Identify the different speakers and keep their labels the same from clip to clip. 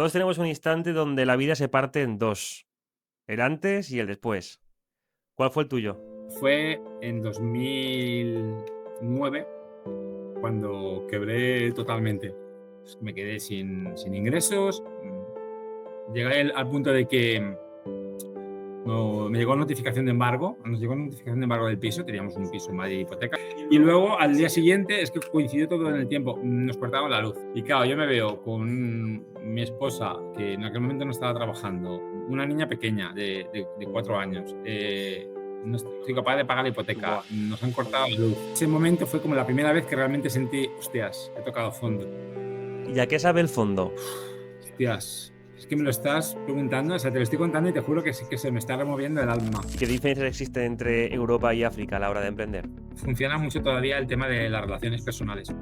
Speaker 1: Todos tenemos un instante donde la vida se parte en dos, el antes y el después. ¿Cuál fue el tuyo?
Speaker 2: Fue en 2009 cuando quebré totalmente. Me quedé sin ingresos. Llegué al punto de que me llegó notificación de embargo. Nos llegó notificación de embargo del piso. Teníamos un piso en Madrid, hipoteca. Y luego, al día siguiente, es que coincidió todo en el tiempo. Nos cortaban la luz. Y claro, yo me veo con mi esposa, que en aquel momento no estaba trabajando, una niña pequeña de 4 años. No estoy capaz de pagar la hipoteca.
Speaker 1: Buah.
Speaker 2: Nos han cortado la luz. Ese momento fue como la primera vez que realmente sentí, hostias, he tocado fondo.
Speaker 1: ¿Y a qué sabe el fondo?
Speaker 2: Hostias, es que me lo estás preguntando, o sea, te lo estoy contando y te juro que se me está removiendo el alma.
Speaker 1: ¿Y qué diferencias existen entre Europa y África a la hora de emprender?
Speaker 2: Funciona mucho todavía el tema de las relaciones personales.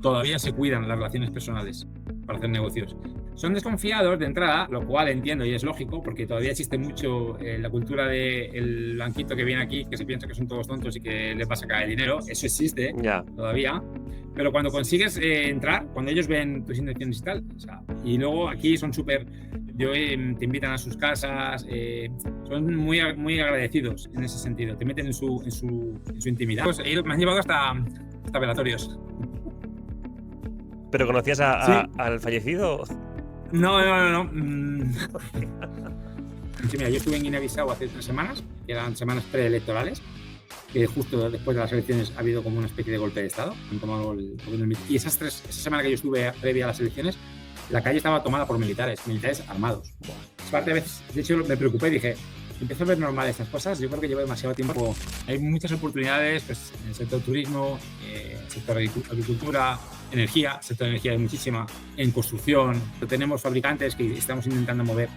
Speaker 2: Todavía se cuidan las relaciones personales para hacer negocios. Son desconfiados de entrada, lo cual entiendo y es lógico, porque todavía existe mucho la cultura del blanquito que viene aquí, que se piensa que son todos tontos y que les va a sacar el dinero. Eso existe
Speaker 1: Ya.
Speaker 2: todavía. Pero cuando consigues entrar, cuando ellos ven tus intenciones y tal, o sea, y luego aquí son súper, te invitan a sus casas, son muy, muy agradecidos en ese sentido, te meten en su intimidad. Pues, me han llevado hasta velatorios.
Speaker 1: ¿Pero conocías
Speaker 2: Sí.
Speaker 1: al fallecido?
Speaker 2: No. Sí, mira, yo estuve en Guinea-Bissau hace 3 semanas, que eran semanas preelectorales, que justo después de las elecciones ha habido como una especie de golpe de Estado. Han tomado el gobierno. Y esa semana que yo estuve previa a las elecciones, la calle estaba tomada por militares armados. Parte de veces, de hecho, me preocupé y dije, empiezo a ver normal estas cosas. Yo creo que llevo demasiado tiempo. Hay muchas oportunidades pues, en el sector turismo, sector agricultura, energía. Sector de energía hay muchísima. En construcción. Tenemos fabricantes que estamos intentando mover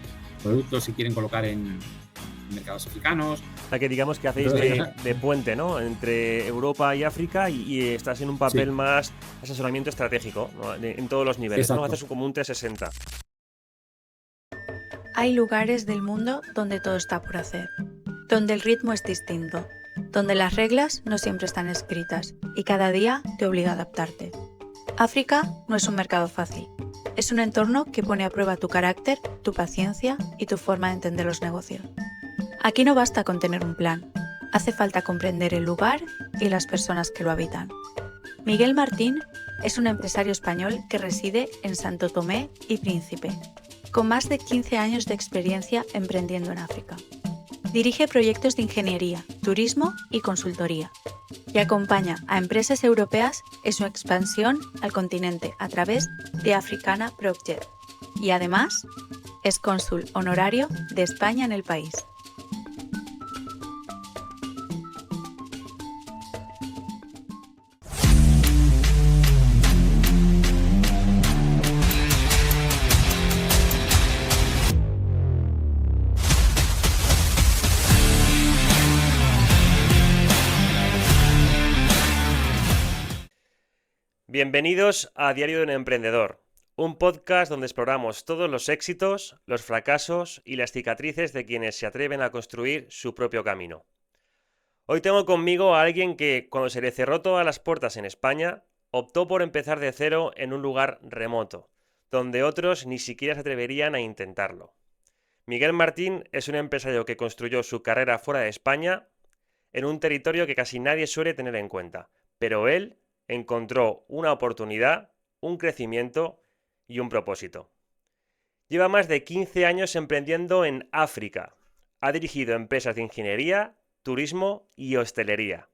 Speaker 2: productos y quieren colocar en mercados africanos.
Speaker 1: O sea, que digamos que hacéis de puente, ¿no? Entre Europa y África y estás en un papel más asesoramiento estratégico, ¿no? En todos los niveles, ¿no? Haces como un 360.
Speaker 3: Hay lugares del mundo donde todo está por hacer, donde el ritmo es distinto, donde las reglas no siempre están escritas y cada día te obliga a adaptarte. África no es un mercado fácil, es un entorno que pone a prueba tu carácter, tu paciencia y tu forma de entender los negocios. Aquí no basta con tener un plan, hace falta comprender el lugar y las personas que lo habitan. Miguel Martín es un empresario español que reside en Santo Tomé y Príncipe, con más de 15 años de experiencia emprendiendo en África. Dirige proyectos de ingeniería, turismo y consultoría y acompaña a empresas europeas en su expansión al continente a través de Africana Project y además es cónsul honorario de España en el país.
Speaker 1: Bienvenidos a Diario de un Emprendedor, un podcast donde exploramos todos los éxitos, los fracasos y las cicatrices de quienes se atreven a construir su propio camino. Hoy tengo conmigo a alguien que, cuando se le cerró todas las puertas en España, optó por empezar de cero en un lugar remoto, donde otros ni siquiera se atreverían a intentarlo. Miguel Martín es un empresario que construyó su carrera fuera de España, en un territorio que casi nadie suele tener en cuenta, pero él encontró una oportunidad, un crecimiento y un propósito. Lleva más de 15 años emprendiendo en África. Ha dirigido empresas de ingeniería, turismo y hostelería.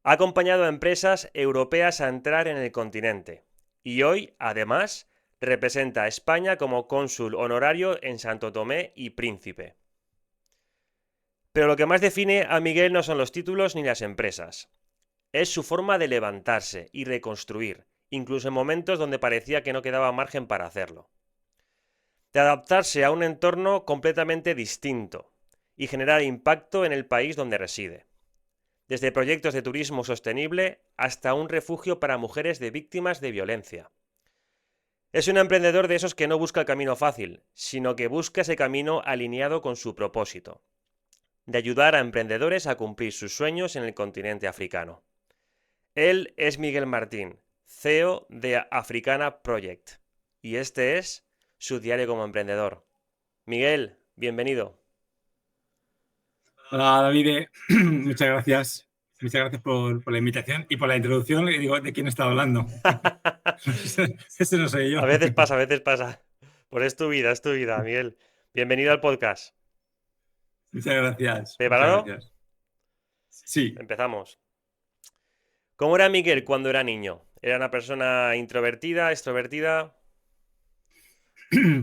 Speaker 1: Ha acompañado a empresas europeas a entrar en el continente. Y hoy, además, representa a España como cónsul honorario en Santo Tomé y Príncipe. Pero lo que más define a Miguel no son los títulos ni las empresas. Es su forma de levantarse y reconstruir, incluso en momentos donde parecía que no quedaba margen para hacerlo. De adaptarse a un entorno completamente distinto y generar impacto en el país donde reside. Desde proyectos de turismo sostenible hasta un refugio para mujeres de víctimas de violencia. Es un emprendedor de esos que no busca el camino fácil, sino que busca ese camino alineado con su propósito, de ayudar a emprendedores a cumplir sus sueños en el continente africano. Él es Miguel Martín, CEO de Africana Project. Y este es su diario como emprendedor. Miguel, bienvenido.
Speaker 2: Hola David, muchas gracias. Muchas gracias por la invitación y por la introducción. Y digo, ¿de quién está hablando? Ese no soy yo.
Speaker 1: A veces pasa, a veces pasa. Pues es tu vida, Miguel. Bienvenido al podcast.
Speaker 2: Muchas gracias. Muchas
Speaker 1: ¿Preparado?
Speaker 2: gracias. Sí,
Speaker 1: Empezamos. ¿Cómo era Miguel cuando era niño? ¿Era una persona introvertida, extrovertida?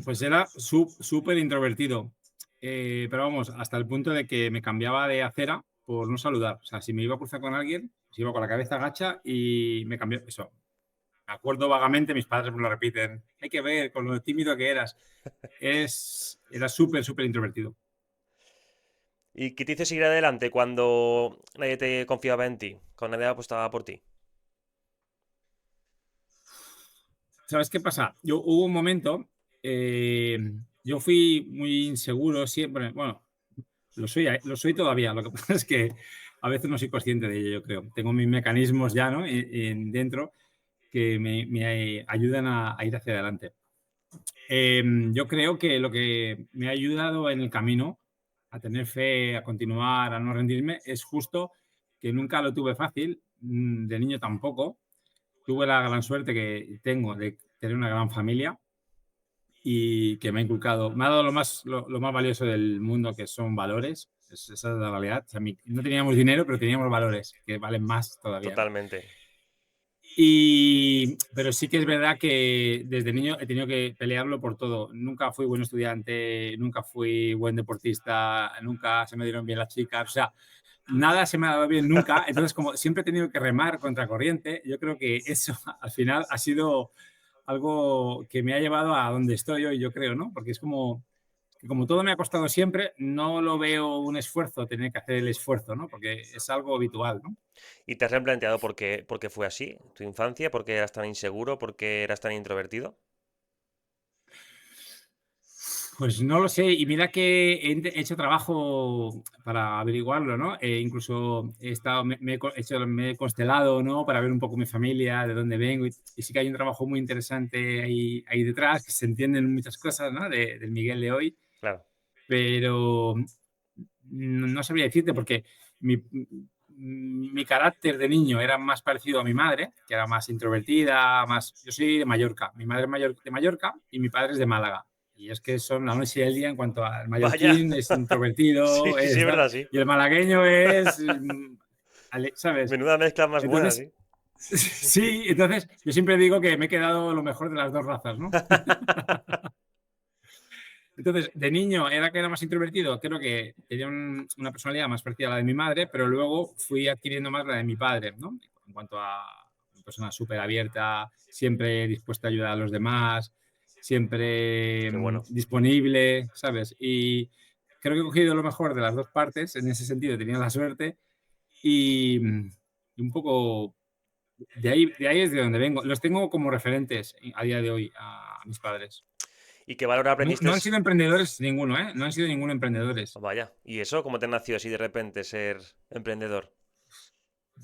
Speaker 2: pues era súper introvertido. Pero vamos, hasta el punto de que me cambiaba de acera por no saludar. O sea, si me iba a cruzar con alguien, pues iba con la cabeza agacha y me cambió. Eso. Me acuerdo vagamente, mis padres me lo repiten. Hay que ver con lo tímido que eras. Era súper introvertido.
Speaker 1: ¿Y qué te hizo seguir adelante cuando nadie te confiaba en ti? Cuando nadie apostaba por ti.
Speaker 2: ¿Sabes qué pasa? Hubo un momento, yo fui muy inseguro siempre. Bueno, lo soy todavía. Lo que pasa es que a veces no soy consciente de ello, yo creo. Tengo mis mecanismos ya, ¿no? Dentro que me ayudan a ir hacia adelante. Yo creo que lo que me ha ayudado en el camino a tener fe, a continuar, a no rendirme, es justo que nunca lo tuve fácil, de niño tampoco. Tuve la gran suerte que tengo de tener una gran familia y que me ha inculcado, me ha dado lo más valioso del mundo, que son valores. Esa es la realidad. O sea, no teníamos dinero, pero teníamos valores que valen más todavía, ¿no?
Speaker 1: Totalmente.
Speaker 2: Pero sí que es verdad que desde niño he tenido que pelearlo por todo. Nunca fui buen estudiante, nunca fui buen deportista, nunca se me dieron bien las chicas. O sea, nada se me ha dado bien nunca. Entonces, como siempre he tenido que remar contra corriente, yo creo que eso al final ha sido algo que me ha llevado a donde estoy hoy, yo creo, ¿no? Porque es como que como todo me ha costado siempre, no lo veo un esfuerzo tener que hacer el esfuerzo, ¿no? Porque es algo habitual, ¿no?
Speaker 1: ¿Y te has replanteado por qué fue así? ¿Tu infancia? ¿Por qué eras tan inseguro? ¿Por qué eras tan introvertido?
Speaker 2: Pues no lo sé, y mira que he hecho trabajo para averiguarlo, ¿no? Incluso he estado, me he constelado, ¿no? Para ver un poco mi familia, de dónde vengo, y sí que hay un trabajo muy interesante ahí detrás, que se entienden muchas cosas, ¿no? Del Miguel de hoy,
Speaker 1: Claro.
Speaker 2: pero no sabría decirte porque mi carácter de niño era más parecido a mi madre, que era más introvertida, más... Yo soy de Mallorca, mi madre es de Mallorca y mi padre es de Málaga. Y es que son la noche y el día en cuanto al
Speaker 1: Vaya.
Speaker 2: mallorquín, es introvertido,
Speaker 1: Sí, es verdad, sí.
Speaker 2: y el malagueño es, ¿sabes?
Speaker 1: Menuda mezcla más buena,
Speaker 2: Entonces,
Speaker 1: sí.
Speaker 2: sí, entonces yo siempre digo que me he quedado lo mejor de las dos razas, ¿no? Entonces, de niño era que era más introvertido, creo que tenía una personalidad más parecida a la de mi madre, pero luego fui adquiriendo más la de mi padre, ¿no? En cuanto a una persona súper abierta, siempre dispuesta a ayudar a los demás, siempre
Speaker 1: Qué bueno.
Speaker 2: disponible, ¿sabes? Y creo que he cogido lo mejor de las dos partes, en ese sentido tenía la suerte y un poco de ahí es de donde vengo. Los tengo como referentes a día de hoy a mis padres.
Speaker 1: ¿Y qué valor aprendiste?
Speaker 2: No han sido emprendedores ninguno, ¿eh? No han sido ninguno emprendedores.
Speaker 1: Vaya. ¿Y eso? ¿Cómo te nació así de repente ser emprendedor?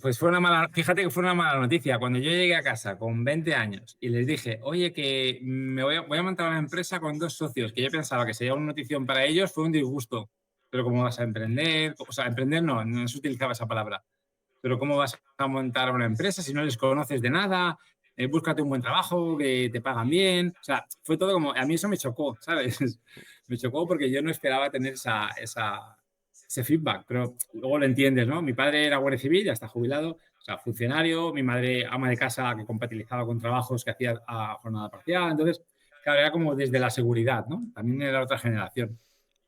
Speaker 2: Pues fíjate que fue una mala noticia. Cuando yo llegué a casa con 20 años y les dije, oye, que voy a montar una empresa con dos socios, que yo pensaba que sería una notición para ellos, fue un disgusto. Pero ¿cómo vas a emprender? O sea, emprender no se utilizaba esa palabra. Pero ¿cómo vas a montar una empresa si no les conoces de nada? Búscate un buen trabajo, que te pagan bien. O sea, fue todo como... A mí eso me chocó, ¿sabes? Me chocó porque yo no esperaba tener ese feedback, pero luego lo entiendes, ¿no? Mi padre era guardia civil, ya está jubilado, o sea, funcionario. Mi madre ama de casa que compatibilizaba con trabajos que hacía a jornada parcial. Entonces, claro, era como desde la seguridad, ¿no? También era otra generación.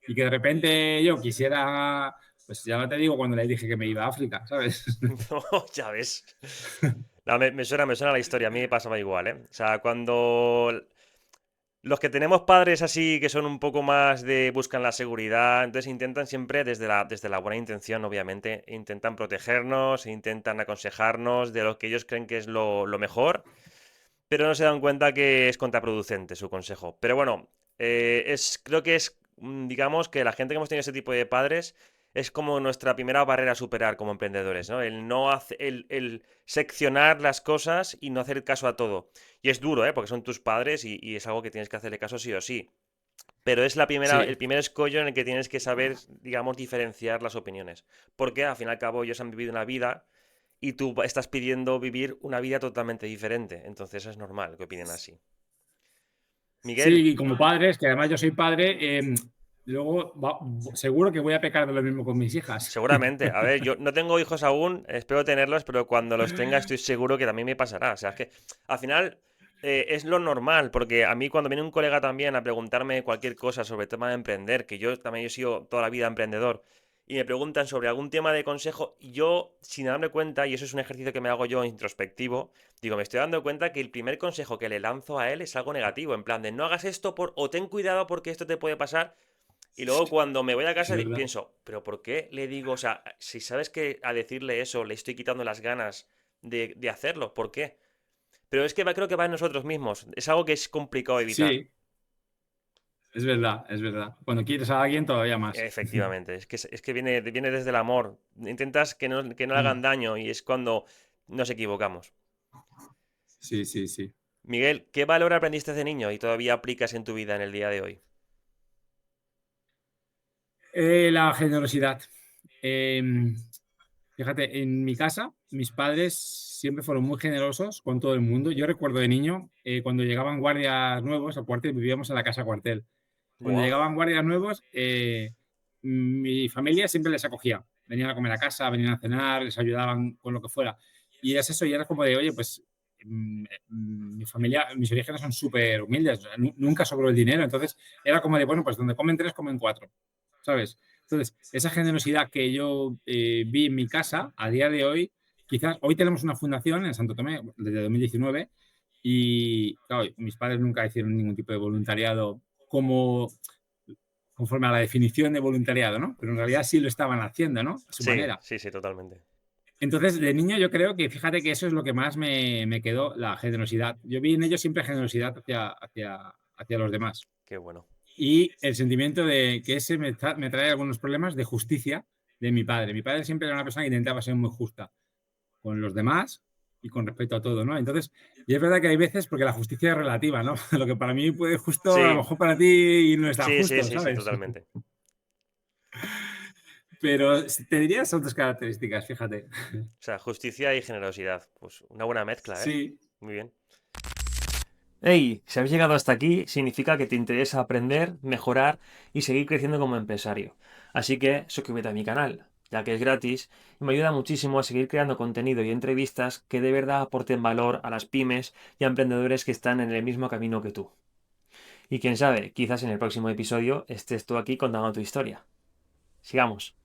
Speaker 2: Y que de repente yo quisiera... Pues ya no te digo cuando le dije que me iba a África, ¿sabes?
Speaker 1: No, ya ves. No, me suena la historia, a mí me pasaba igual, ¿eh? O sea, cuando los que tenemos padres así que son un poco más de buscan la seguridad, entonces intentan siempre desde la buena intención, obviamente, intentan protegernos, intentan aconsejarnos de lo que ellos creen que es lo mejor, pero no se dan cuenta que es contraproducente su consejo. Pero bueno, creo que es, digamos, que la gente que hemos tenido ese tipo de padres es como nuestra primera barrera a superar como emprendedores, ¿no? El no el seccionar las cosas y no hacer caso a todo. Y es duro, ¿eh? Porque son tus padres y es algo que tienes que hacerle caso sí o sí. Pero es el
Speaker 2: Sí,
Speaker 1: primer escollo en el que tienes que saber, digamos, diferenciar las opiniones. Porque al fin y al cabo ellos han vivido una vida y tú estás pidiendo vivir una vida totalmente diferente. Entonces es normal que opinen así. Miguel,
Speaker 2: sí, y como padres, que además yo soy padre, luego seguro que voy a pecar de lo mismo con mis hijas.
Speaker 1: seguramente. A ver, yo no tengo hijos aún, espero tenerlos, pero cuando los tenga estoy seguro que también me pasará. O sea, es que al final es lo normal, porque a mí cuando viene un colega también a preguntarme cualquier cosa sobre el tema de emprender, que yo también he sido toda la vida emprendedor, y me preguntan sobre algún tema de consejo, y yo, sin darme cuenta, y eso es un ejercicio que me hago yo introspectivo, digo, me estoy dando cuenta que el primer consejo que le lanzo a él es algo negativo, en plan de no hagas esto o ten cuidado porque esto te puede pasar. Y luego cuando me voy a
Speaker 2: Es
Speaker 1: casa
Speaker 2: verdad.
Speaker 1: pienso, pero ¿por qué le digo? O sea, si sabes que a decirle eso le estoy quitando las ganas de hacerlo, ¿por qué? Pero es que creo que va en nosotros mismos. Es algo que es complicado evitar.
Speaker 2: Sí, es verdad, es verdad. Cuando quieres a alguien, todavía más.
Speaker 1: Efectivamente, es que viene desde el amor. Intentas que no le hagan daño y es cuando nos equivocamos.
Speaker 2: Sí, sí, sí.
Speaker 1: Miguel, ¿qué valor aprendiste de niño y todavía aplicas en tu vida en el día de hoy?
Speaker 2: La generosidad. Eh, Fíjate, en mi casa, mis padres siempre fueron muy generosos con todo el mundo. Yo recuerdo de niño, cuando llegaban guardias nuevos al cuartel, vivíamos en la casa cuartel. Cuando
Speaker 1: Buah.
Speaker 2: llegaban guardias nuevos, mi familia siempre les acogía. Venían a comer a casa, venían a cenar, les ayudaban con lo que fuera. Y es eso, y era como de, oye, pues mi familia, mis orígenes son súper humildes, o sea, nunca sobró el dinero. Entonces era como de, bueno, pues donde comen tres, comen cuatro, ¿sabes? Entonces, esa generosidad que yo vi en mi casa, a día de hoy, quizás hoy tenemos una fundación en Santo Tomé desde 2019 y, claro, mis padres nunca hicieron ningún tipo de voluntariado como conforme a la definición de voluntariado, ¿no? Pero en realidad sí lo estaban haciendo, ¿no? A su
Speaker 1: Sí,
Speaker 2: manera.
Speaker 1: sí, sí, totalmente.
Speaker 2: Entonces, de niño yo creo que, fíjate que eso es lo que más me quedó, la generosidad. Yo vi en ellos siempre generosidad hacia los demás.
Speaker 1: Qué bueno.
Speaker 2: Y el sentimiento de que ese me trae algunos problemas de justicia de mi padre. Mi padre siempre era una persona que intentaba ser muy justa con los demás y con respecto a todo, ¿no? Entonces, y es verdad que hay veces, porque la justicia es relativa, ¿no? Lo que para mí puede justo, a lo
Speaker 1: Sí,
Speaker 2: mejor para ti no es tan
Speaker 1: sí, sí,
Speaker 2: justo,
Speaker 1: sí, sí,
Speaker 2: ¿sabes?
Speaker 1: totalmente.
Speaker 2: Pero te diría esas dos características, fíjate.
Speaker 1: O sea, justicia y generosidad. Pues una buena mezcla, ¿eh?
Speaker 2: Sí,
Speaker 1: Muy bien. Hey, si habéis llegado hasta aquí, significa que te interesa aprender, mejorar y seguir creciendo como empresario. Así que suscríbete a mi canal, ya que es gratis y me ayuda muchísimo a seguir creando contenido y entrevistas que de verdad aporten valor a las pymes y a emprendedores que están en el mismo camino que tú. Y quién sabe, quizás en el próximo episodio estés tú aquí contando tu historia. Sigamos.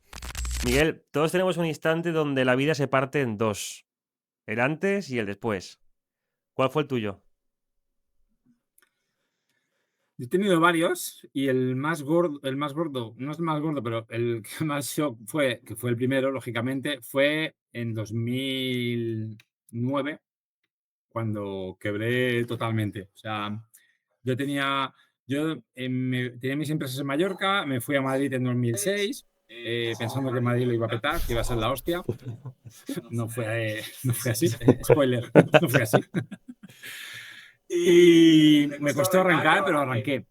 Speaker 1: Miguel, todos tenemos un instante donde la vida se parte en dos, el antes y el después. ¿Cuál fue el tuyo?
Speaker 2: he tenido varios y el más gordo, no es el más gordo, pero el que más shock fue, que fue el primero, lógicamente, fue en 2009, cuando quebré totalmente. O sea, yo tenía, tenía mis empresas en Mallorca, me fui a Madrid en 2006, pensando que Madrid lo iba a petar, que iba a ser la hostia. No fue así. Spoiler, no fue así. Y me costó arrancar, pero arranqué.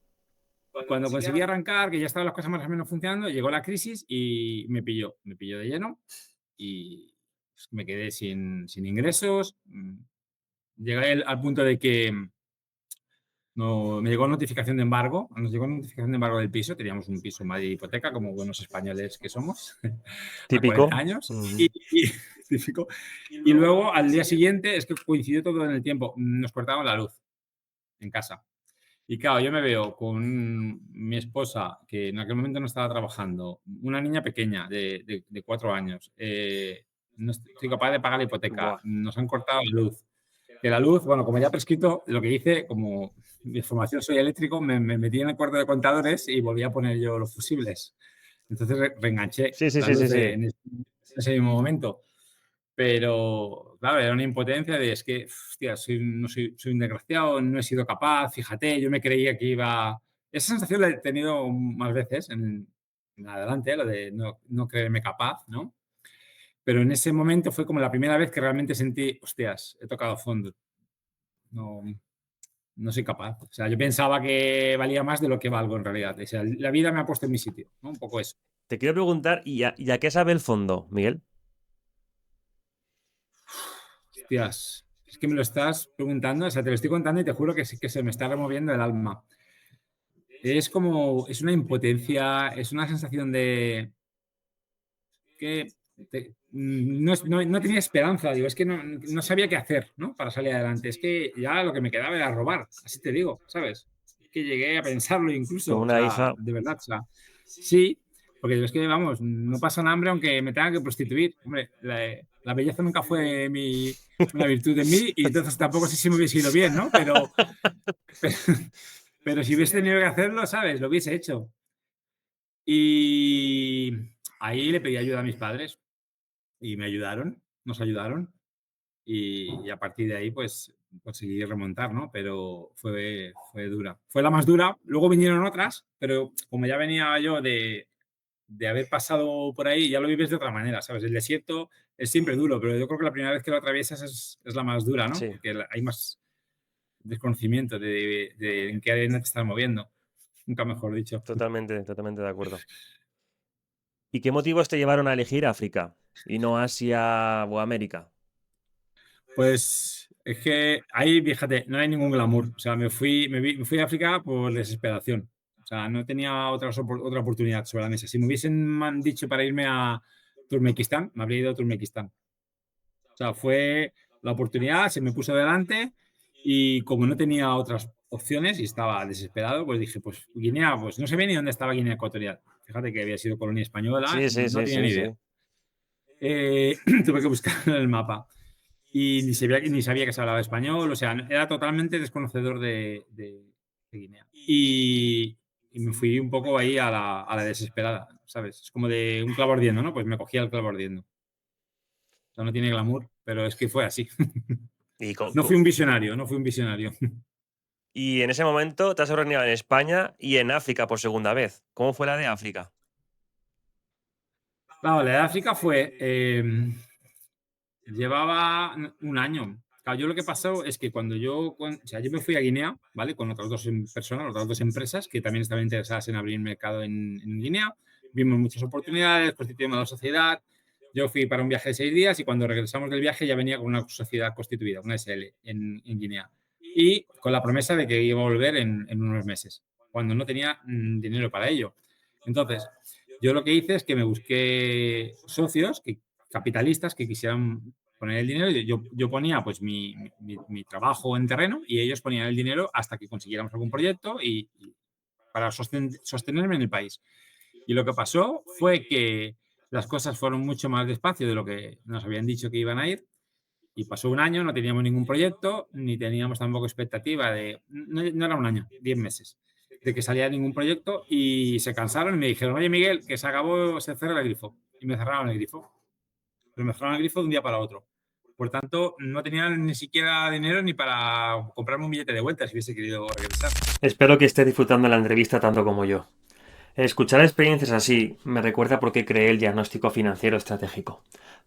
Speaker 2: Cuando conseguí arrancar, que ya estaban las cosas más o menos funcionando, llegó la crisis y me pilló de lleno y me quedé sin ingresos. Llegué al punto de que no, me llegó notificación de embargo, nos llegó notificación de embargo del piso, teníamos un piso en Madrid hipoteca, como buenos españoles que somos, a 40
Speaker 1: Típico.
Speaker 2: años,
Speaker 1: Ujú.
Speaker 2: típico. Y luego al día siguiente, es que coincidió todo en el tiempo, nos cortaron la luz en casa. Y claro, yo me veo con mi esposa, que en aquel momento no estaba trabajando, una niña pequeña de 4 años, no estoy capaz de pagar la hipoteca,
Speaker 1: Buah.
Speaker 2: nos han cortado la luz. Que la luz, bueno, como ya prescrito, lo que hice, como de formación soy eléctrico, me metí en el cuarto de contadores y volví a poner yo los fusibles. Entonces reenganché
Speaker 1: Sí, sí,
Speaker 2: la
Speaker 1: sí, sí,
Speaker 2: luz
Speaker 1: sí.
Speaker 2: en ese mismo momento. Pero, claro, era una impotencia de, es que, hostia, no soy un desgraciado, no he sido capaz, fíjate, yo me creía que iba... Esa sensación la he tenido más veces adelante, lo de no creerme capaz, ¿no? Pero en ese momento fue como la primera vez que realmente sentí, hostias, he tocado fondo. No, no soy capaz. O sea, yo pensaba que valía más de lo que valgo en realidad. O sea, la vida me ha puesto en mi sitio, ¿no? Un poco eso.
Speaker 1: Te quiero preguntar, ¿y a qué sabe el fondo, Miguel?
Speaker 2: Hostias, es que me lo estás preguntando, o sea, te lo estoy contando y te juro que sí que se me está removiendo el alma. Es como, es una impotencia, es una sensación de que no tenía esperanza, digo, es que no sabía qué hacer, ¿no? Para salir adelante. Es que ya lo que me quedaba era robar, así te digo, ¿sabes? Es que llegué a pensarlo
Speaker 1: Con
Speaker 2: incluso, o
Speaker 1: una
Speaker 2: sea,
Speaker 1: hija.
Speaker 2: de verdad, o sea, sí, porque es que, vamos, no pasan hambre aunque me tenga que prostituir. Hombre, la belleza nunca fue una virtud en mí y entonces tampoco sé si me hubiese ido bien, ¿no? Pero, pero si hubiese tenido que hacerlo, ¿sabes? Lo hubiese hecho. Y ahí le pedí ayuda a mis padres y me ayudaron, nos ayudaron y a partir de ahí pues conseguí remontar, ¿no? Pero fue dura. Fue la más dura. Luego vinieron otras, pero como ya venía yo de haber pasado por ahí, ya lo vives de otra manera, ¿sabes? El desierto es siempre duro, pero yo creo que la primera vez que lo atraviesas es la más dura, ¿no?
Speaker 1: Sí,
Speaker 2: Porque hay más desconocimiento de en qué arena te estás moviendo. Nunca mejor dicho.
Speaker 1: totalmente de acuerdo. ¿Y qué motivos te llevaron a elegir África y no Asia o América?
Speaker 2: Pues es que ahí, fíjate, no hay ningún glamour. O sea, me fui a África por desesperación. O sea, no tenía otra oportunidad sobre la mesa. Si me hubiesen dicho para irme a Turkmenistán, me habría ido a Turkmenistán. O sea, fue la oportunidad, se me puso delante y como no tenía otras opciones y estaba desesperado, pues dije, pues Guinea, pues no sabía ni dónde estaba Guinea Ecuatorial. Fíjate que había sido colonia española,
Speaker 1: Sí, sí,
Speaker 2: no
Speaker 1: sí,
Speaker 2: tenía
Speaker 1: sí,
Speaker 2: ni
Speaker 1: sí.
Speaker 2: idea. Tuve que buscar en el mapa y ni sabía que se hablaba español, o sea, era totalmente desconocedor de Guinea. Y me fui un poco ahí a la desesperada, ¿sabes? Es como de un clavo ardiendo, ¿no? Pues me cogía el clavo ardiendo. O sea, no tiene glamour, pero es que fue así.
Speaker 1: Y,
Speaker 2: No fui un visionario, no fui un visionario.
Speaker 1: y en ese momento te has reunido en España y en África por segunda vez. ¿Cómo fue la de África?
Speaker 2: Claro, la de África fue, llevaba un año. Claro, yo lo que pasó es que o sea, yo me fui a Guinea, ¿vale? Con otras dos personas, otras dos empresas que también estaban interesadas en abrir mercado en Guinea. Vimos muchas oportunidades, constituimos la sociedad. Yo fui para un viaje de 6 días y cuando regresamos del viaje ya venía con una sociedad constituida, una SL, en Guinea. Y con la promesa de que iba a volver en unos meses, cuando no tenía dinero para ello. Entonces, yo lo que hice es que me busqué socios, capitalistas que quisieran poner el dinero. Yo ponía pues mi trabajo en terreno y ellos ponían el dinero hasta que consiguiéramos algún proyecto y para sostenerme en el país. Y lo que pasó fue que las cosas fueron mucho más despacio de lo que nos habían dicho que iban a ir. Y pasó un año, no teníamos ningún proyecto, ni teníamos tampoco expectativa no era un año, 10 meses, de que salía ningún proyecto y se cansaron y me dijeron, oye Miguel, que se acabó, se cerra el grifo. Y me cerraron el grifo. Pero me cerraron el grifo de un día para otro. Por tanto, no tenía ni siquiera dinero ni para comprarme un billete de vuelta si hubiese querido regresar.
Speaker 1: Espero que estés disfrutando la entrevista tanto como yo. Escuchar experiencias así me recuerda por qué creé el diagnóstico financiero estratégico,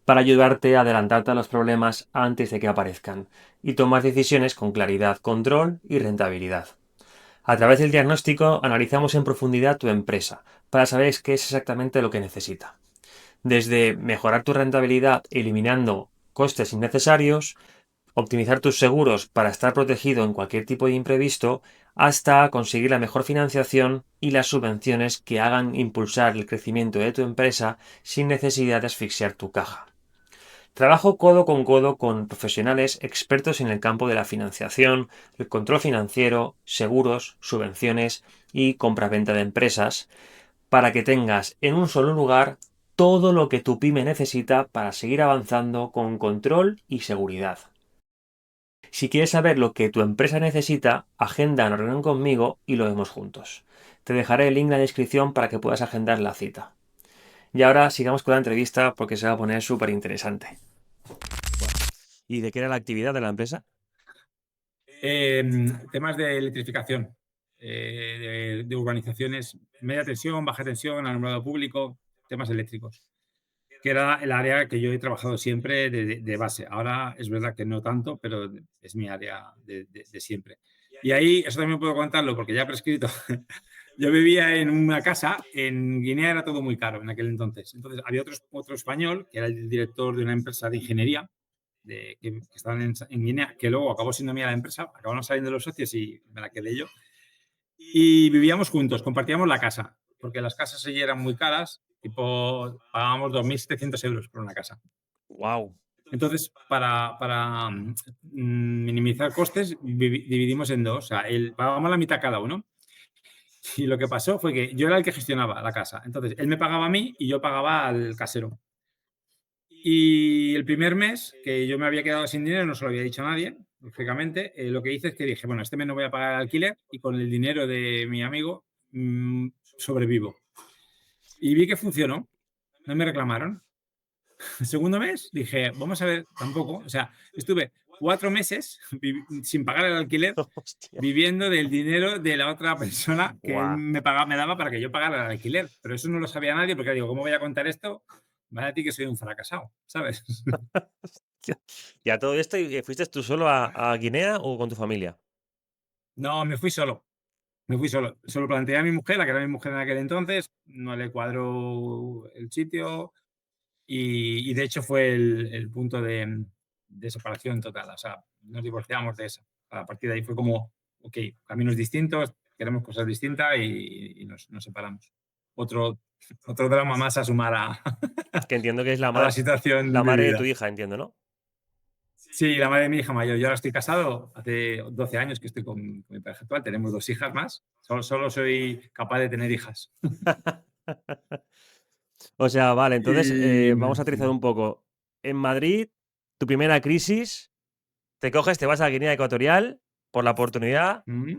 Speaker 1: para ayudarte a adelantarte a los problemas antes de que aparezcan y tomar decisiones con claridad, control y rentabilidad. A través del diagnóstico analizamos en profundidad tu empresa para saber qué es exactamente lo que necesita. Desde mejorar tu rentabilidad eliminando costes innecesarios, optimizar tus seguros para estar protegido en cualquier tipo de imprevisto, hasta conseguir la mejor financiación y las subvenciones que hagan impulsar el crecimiento de tu empresa sin necesidad de asfixiar tu caja. Trabajo codo con profesionales expertos en el campo de la financiación, el control financiero, seguros, subvenciones y compra-venta de empresas, para que tengas en un solo lugar todo lo que tu pyme necesita para seguir avanzando con control y seguridad. Si quieres saber lo que tu empresa necesita, agenda una reunión conmigo y lo vemos juntos. Te dejaré el link en la descripción para que puedas agendar la cita. Y ahora sigamos con la entrevista porque se va a poner súper interesante. ¿Y de qué era la actividad de la empresa?
Speaker 2: Temas de electrificación. de urbanizaciones, media tensión, baja tensión, alumbrado público, temas eléctricos, que era el área que yo he trabajado siempre de base. Ahora es verdad que no tanto, pero es mi área de siempre. Y ahí, eso también puedo contarlo porque ya he prescrito. Yo vivía en una casa, en Guinea era todo muy caro en aquel entonces. Entonces había otro español, que era el director de una empresa de ingeniería, que estaban en Guinea, que luego acabó siendo mía la empresa, acabaron saliendo los socios y me la quedé yo. Y vivíamos juntos, compartíamos la casa, porque las casas allí eran muy caras, tipo, pagábamos 2.700 euros por una casa.
Speaker 1: Wow.
Speaker 2: Entonces, para minimizar costes, dividimos en dos, o sea, pagábamos la mitad cada uno. Y lo que pasó fue que yo era el que gestionaba la casa. Entonces, él me pagaba a mí y yo pagaba al casero. Y el primer mes que yo me había quedado sin dinero, no se lo había dicho a nadie, lógicamente, lo que hice es que dije, bueno, este mes no voy a pagar el alquiler y con el dinero de mi amigo sobrevivo. Y vi que funcionó, no me reclamaron. El segundo mes dije, vamos a ver, tampoco, o sea, estuve 4 meses sin pagar el alquiler,
Speaker 1: Hostia.
Speaker 2: viviendo del dinero de la otra persona que
Speaker 1: Guau.
Speaker 2: me daba para que yo pagara el alquiler. Pero eso no lo sabía nadie porque digo, ¿cómo voy a contar esto? Vale a ti que soy un fracasado, ¿sabes?
Speaker 1: Y a todo esto, ¿fuiste tú solo a Guinea o con tu familia?
Speaker 2: No, me fui solo. Me fui solo. Se lo planteé a mi mujer, la que era mi mujer en aquel entonces, no le cuadró el sitio y de hecho fue el punto de separación total. O sea, nos divorciamos de eso. A partir de ahí fue como, ok, caminos distintos, queremos cosas distintas y nos separamos. Otro drama más a sumar
Speaker 1: Que entiendo que es
Speaker 2: a la situación
Speaker 1: la madre de
Speaker 2: vivida.
Speaker 1: tu hija, entiendo, ¿no?
Speaker 2: Sí, la madre de mi hija mayor. Yo ahora estoy casado, hace 12 años que estoy con mi pareja actual. Tenemos 2 hijas más. Solo soy capaz de tener hijas.
Speaker 1: O sea, vale, entonces
Speaker 2: Y,
Speaker 1: vamos a aterrizar un poco. En Madrid, tu primera crisis, te coges, te vas a Guinea Ecuatorial por la oportunidad,
Speaker 2: mm,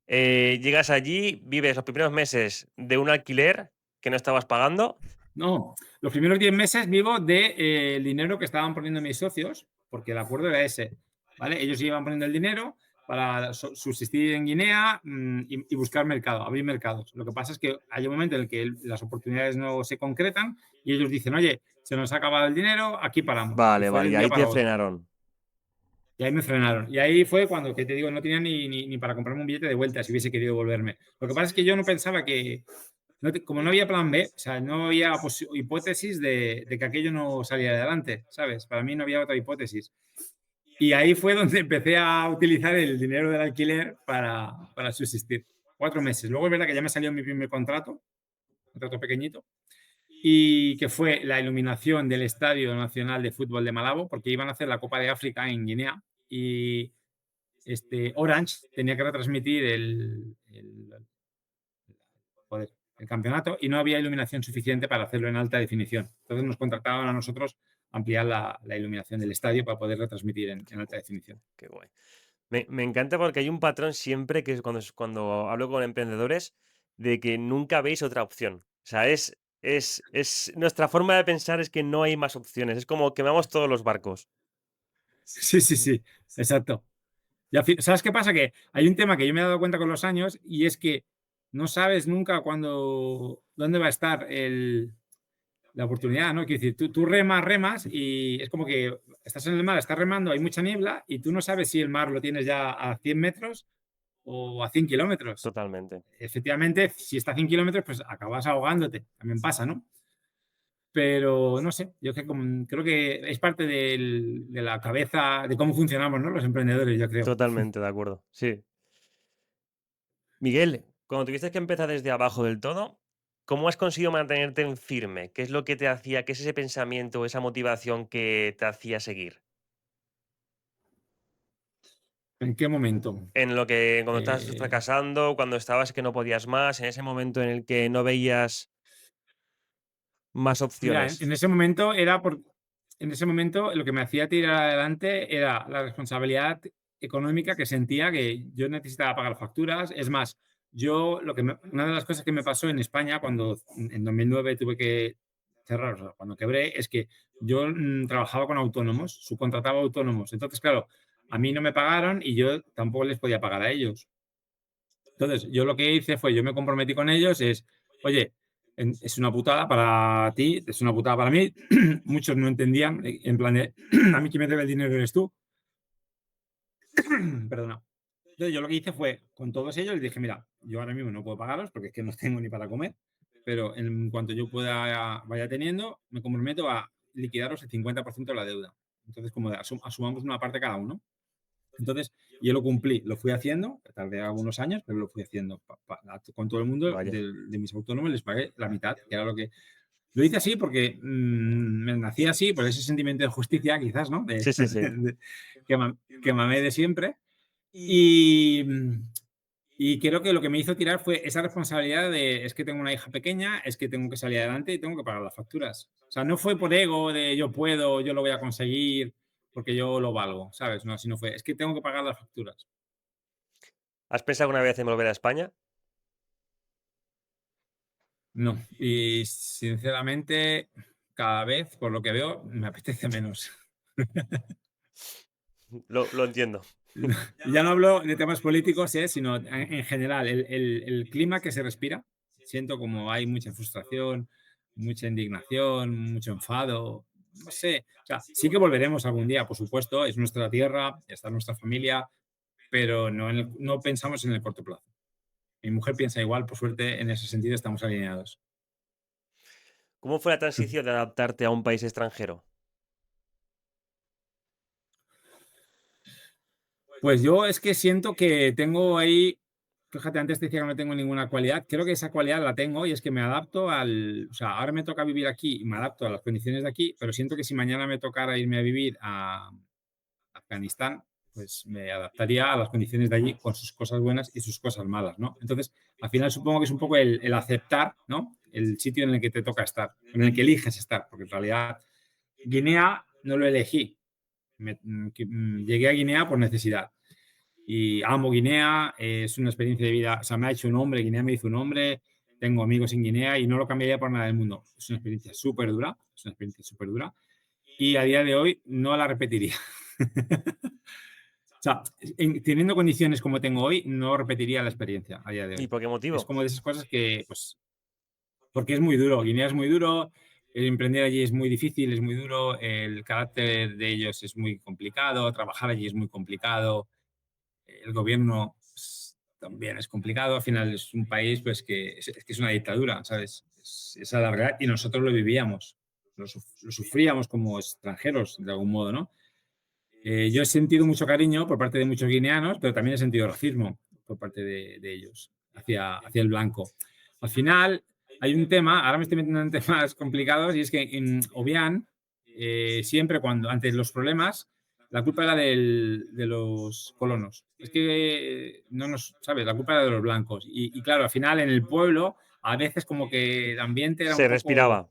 Speaker 1: llegas allí, vives los primeros meses de un alquiler que no estabas pagando.
Speaker 2: no, los primeros 10 meses vivo del dinero que estaban poniendo mis socios, porque el acuerdo era ese, ¿vale? Ellos iban poniendo el dinero para subsistir en Guinea y buscar mercado, abrir mercados. Lo que pasa es que hay un momento en el que las oportunidades no se concretan y ellos dicen, oye, se nos ha acabado el dinero, aquí paramos. Y
Speaker 1: Vale,
Speaker 2: fue
Speaker 1: vale,
Speaker 2: de
Speaker 1: y
Speaker 2: un día
Speaker 1: ahí te
Speaker 2: para otro.
Speaker 1: frenaron.
Speaker 2: Y ahí me frenaron. Y ahí fue cuando, que te digo, no tenía ni para comprarme un billete de vuelta si hubiese querido volverme. Lo que pasa es que yo no pensaba que, como no había plan B, o sea, no había hipótesis de que aquello no saliera adelante, ¿sabes? Para mí no había otra hipótesis. Y ahí fue donde empecé a utilizar el dinero del alquiler para subsistir. 4 meses. Luego es verdad que ya me salió mi primer contrato pequeñito, y que fue la iluminación del Estadio Nacional de Fútbol de Malabo, porque iban a hacer la Copa de África en Guinea y Orange tenía que retransmitir el campeonato y no había iluminación suficiente para hacerlo en alta definición. Entonces nos contrataban a nosotros ampliar la iluminación del estadio para poder retransmitir en alta definición.
Speaker 1: Qué guay. Me encanta porque hay un patrón siempre que es cuando hablo con emprendedores de que nunca veis otra opción. O sea, nuestra forma de pensar es que no hay más opciones. Es como quemamos todos los barcos.
Speaker 2: Sí, exacto. ¿Sabes qué pasa? Que hay un tema que yo me he dado cuenta con los años y es que no sabes nunca dónde va a estar la oportunidad, ¿no? Quiero decir, tú remas y es como que estás en el mar, estás remando, hay mucha niebla y tú no sabes si el mar lo tienes ya a 100 metros o a 100 kilómetros.
Speaker 1: Totalmente.
Speaker 2: Efectivamente, si está a 100 kilómetros, pues acabas ahogándote. También pasa, ¿no? Pero no sé, yo creo que es parte de la cabeza, de cómo funcionamos, ¿no? Los emprendedores, yo creo.
Speaker 1: Totalmente de acuerdo. Sí. Miguel, cuando tuviste que empezar desde abajo del todo, ¿cómo has conseguido mantenerte en firme? ¿Qué es lo que te hacía, qué es ese pensamiento, esa motivación que te hacía seguir?
Speaker 2: ¿En qué momento?
Speaker 1: En lo que cuando estabas
Speaker 2: Eh,
Speaker 1: fracasando, cuando estabas que no podías más, en ese momento en el que no veías más
Speaker 2: Mira, en
Speaker 1: opciones.
Speaker 2: ese momento en ese momento lo que me hacía tirar adelante era la responsabilidad económica que sentía que yo necesitaba pagar facturas. Es más, una de las cosas que me pasó en España cuando en 2009 tuve que cerrar, o sea, cuando quebré, es que yo trabajaba con autónomos, subcontrataba autónomos. Entonces, claro, a mí no me pagaron y yo tampoco les podía pagar a ellos. Entonces, yo lo que hice fue, yo me comprometí con ellos, oye, es una putada para ti, es una putada para mí. Muchos no entendían, en plan de, a mí quien me debe el dinero eres tú. Perdona. Entonces, yo lo que hice fue, con todos ellos, les dije, mira, yo ahora mismo no puedo pagaros porque es que no tengo ni para comer, pero en cuanto yo vaya teniendo, me comprometo a liquidaros el 50% de la deuda. Entonces, como asumamos una parte cada uno. Entonces, yo lo cumplí, lo fui haciendo, tardé algunos años, pero lo fui haciendo con todo el mundo. De mis autónomos les pagué la mitad, que era lo que... Lo hice así porque me nací así, por ese sentimiento de justicia, quizás, ¿no?
Speaker 1: Sí.
Speaker 2: Que mamé de siempre. Y creo que lo que me hizo tirar fue esa responsabilidad de, es que tengo una hija pequeña, es que tengo que salir adelante y tengo que pagar las facturas. O sea, no fue por ego de yo puedo, yo lo voy a conseguir, porque yo lo valgo, ¿sabes? No, así no fue. Es que tengo que pagar las facturas.
Speaker 1: ¿Has pensado alguna vez en volver a España?
Speaker 2: No. Y sinceramente, cada vez, por lo que veo, me apetece menos.
Speaker 1: Lo entiendo.
Speaker 2: Ya no hablo de temas políticos, sino en general, el clima que se respira. Siento como hay mucha frustración, mucha indignación, mucho enfado. No sé, o sea, sí que volveremos algún día, por supuesto, es nuestra tierra, está nuestra familia, pero no pensamos en el corto plazo. Mi mujer piensa igual, por suerte, en ese sentido estamos alineados.
Speaker 1: ¿Cómo fue la transición de adaptarte a un país extranjero?
Speaker 2: Pues yo es que siento que tengo ahí, fíjate, antes te decía que no tengo ninguna cualidad, creo que esa cualidad la tengo y es que me adapto o sea, ahora me toca vivir aquí y me adapto a las condiciones de aquí, pero siento que si mañana me tocara irme a vivir a Afganistán, pues me adaptaría a las condiciones de allí con sus cosas buenas y sus cosas malas, ¿no? Entonces, al final supongo que es un poco el aceptar, ¿no? El sitio en el que te toca estar, en el que eliges estar, porque en realidad Guinea no lo elegí, llegué a Guinea por necesidad. Y amo Guinea, es una experiencia de vida, o sea, me ha hecho un hombre, Guinea me hizo un hombre, tengo amigos en Guinea y no lo cambiaría por nada del mundo. Es una experiencia súper dura, y a día de hoy no la repetiría. O sea, teniendo condiciones como tengo hoy, no repetiría la experiencia a día de hoy.
Speaker 1: ¿Y por qué motivo?
Speaker 2: Es como de esas cosas que, pues, porque es muy duro, Guinea es muy duro, el emprender allí es muy difícil, es muy duro, el carácter de ellos es muy complicado, trabajar allí es muy complicado, el gobierno pues, también es complicado, al final es un país pues que es una dictadura, ¿sabes? Esa es la verdad y nosotros lo vivíamos, lo sufríamos como extranjeros de algún modo, ¿no? Yo he sentido mucho cariño por parte de muchos guineanos, pero también he sentido racismo por parte de ellos hacia el blanco. Al final hay un tema, ahora me estoy metiendo en temas complicados, y es que en Obiang, siempre ante los problemas, la culpa era de los colonos. Es que no nos, ¿sabes? La culpa era de los blancos. Y claro, al final en el pueblo, a veces como que el ambiente era un
Speaker 1: Se
Speaker 2: poco...
Speaker 1: respiraba.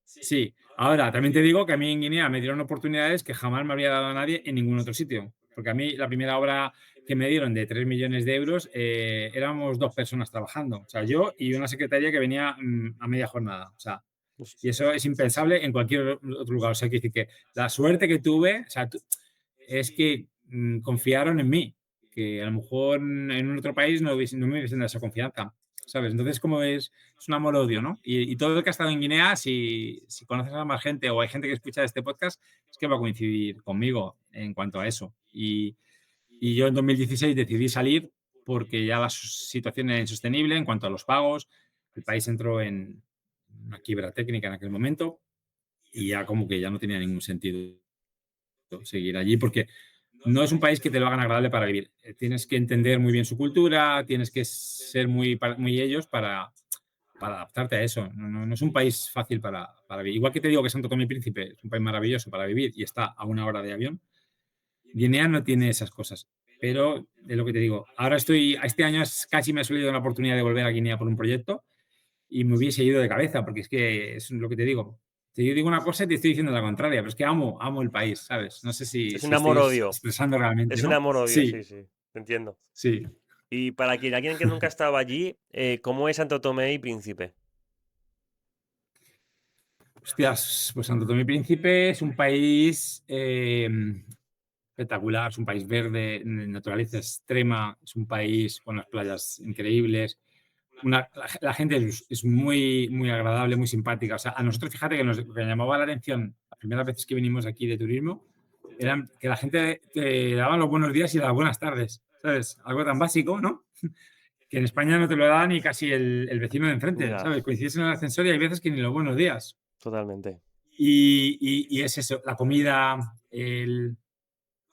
Speaker 2: Sí, ahora también te digo que a mí en Guinea me dieron oportunidades que jamás me habría dado a nadie en ningún otro sitio. Porque a mí la primera obra que me dieron de 3 millones de euros, éramos 2 personas trabajando. O sea, yo y una secretaria que venía a media jornada. O sea, y eso es impensable en cualquier otro lugar. O sea, quiere decir que la suerte que tuve, o sea, es que confiaron en mí. Que a lo mejor en un otro país no me hubiesen dado esa confianza. ¿Sabes? Entonces, como es un amor-odio, ¿no? Y todo el que ha estado en Guinea, si conoces a más gente o hay gente que escucha este podcast, es que va a coincidir conmigo en cuanto a eso. Y yo en 2016 decidí salir porque ya la situación era insostenible en cuanto a los pagos. El país entró en una quiebra técnica en aquel momento y ya como que ya no tenía ningún sentido seguir allí porque no es un país que te lo hagan agradable para vivir. Tienes que entender muy bien su cultura, tienes que ser muy ellos para adaptarte a eso. No es un país fácil para vivir. Igual que te digo que Santo Tomé y Príncipe es un país maravilloso para vivir y está a 1 hora de avión, Guinea no tiene esas cosas. Pero es lo que te digo. Ahora este año casi me ha salido una oportunidad de volver a Guinea por un proyecto y me hubiese ido de cabeza, porque es que es lo que te digo. Te digo una cosa y te estoy diciendo la contraria, pero es que amo el país, ¿sabes? No sé si
Speaker 1: Es un
Speaker 2: estoy
Speaker 1: amor-odio.
Speaker 2: expresando realmente,
Speaker 1: Es
Speaker 2: ¿no?
Speaker 1: un amor-odio,
Speaker 2: Sí,
Speaker 1: sí. Te entiendo.
Speaker 2: sí.
Speaker 1: Y para alguien que nunca estaba allí, ¿cómo es Santo Tomé y Príncipe?
Speaker 2: Hostias, pues Santo Tomé y Príncipe es un país espectacular, es un país verde, naturaleza extrema, es un país con las playas increíbles. La gente es muy, muy agradable, muy simpática. O sea, a nosotros, fíjate que nos que llamaba la atención las primeras veces que venimos aquí de turismo, eran que la gente te daba los buenos días y las buenas tardes, ¿sabes? Algo tan básico, ¿no? Que en España no te lo da ni casi el vecino de enfrente,
Speaker 1: Ya,
Speaker 2: ¿sabes? Coincides en el ascensor y hay veces que ni los buenos días.
Speaker 1: totalmente.
Speaker 2: Y es eso, la comida,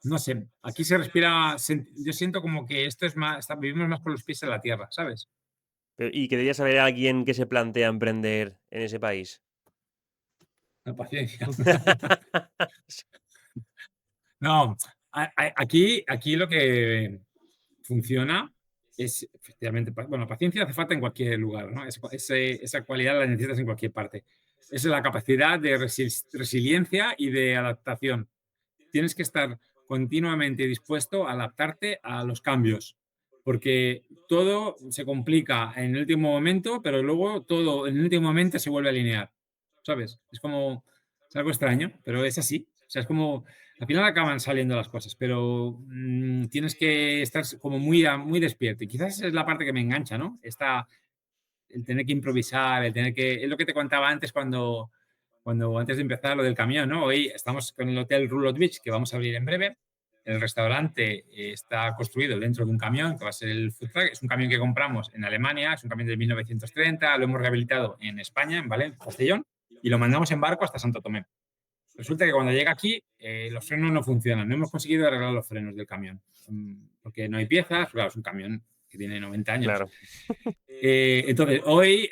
Speaker 2: no sé, aquí se respira, yo siento como que esto es más, vivimos más con los pies en la tierra, ¿sabes?
Speaker 1: ¿Y que debería saber alguien que se plantea emprender en ese país?
Speaker 2: La paciencia. No, aquí lo que funciona es efectivamente, bueno, paciencia hace falta en cualquier lugar, ¿no? Esa cualidad la necesitas en cualquier parte. Es la capacidad de resiliencia y de adaptación. Tienes que estar continuamente dispuesto a adaptarte a los cambios, porque todo se complica en el último momento, pero luego todo en el último momento se vuelve a alinear, ¿sabes? Es algo extraño, pero es así. O sea, es como, al final acaban saliendo las cosas, pero tienes que estar como muy despierto. Y quizás esa es la parte que me engancha, ¿no? El tener que improvisar, es lo que te contaba antes cuando antes de empezar lo del camión, ¿no? Hoy estamos con el hotel Rulot Beach, que vamos a abrir en breve. El restaurante está construido dentro de un camión, que va a ser el food truck. Es un camión que compramos en Alemania, es un camión de 1930, lo hemos rehabilitado en España, en Valencia, Castellón, y lo mandamos en barco hasta Santo Tomé. Resulta que cuando llega aquí, los frenos no funcionan. No hemos conseguido arreglar los frenos del camión, porque no hay piezas. Claro, es un camión que tiene 90 años.
Speaker 1: Claro.
Speaker 2: Entonces, hoy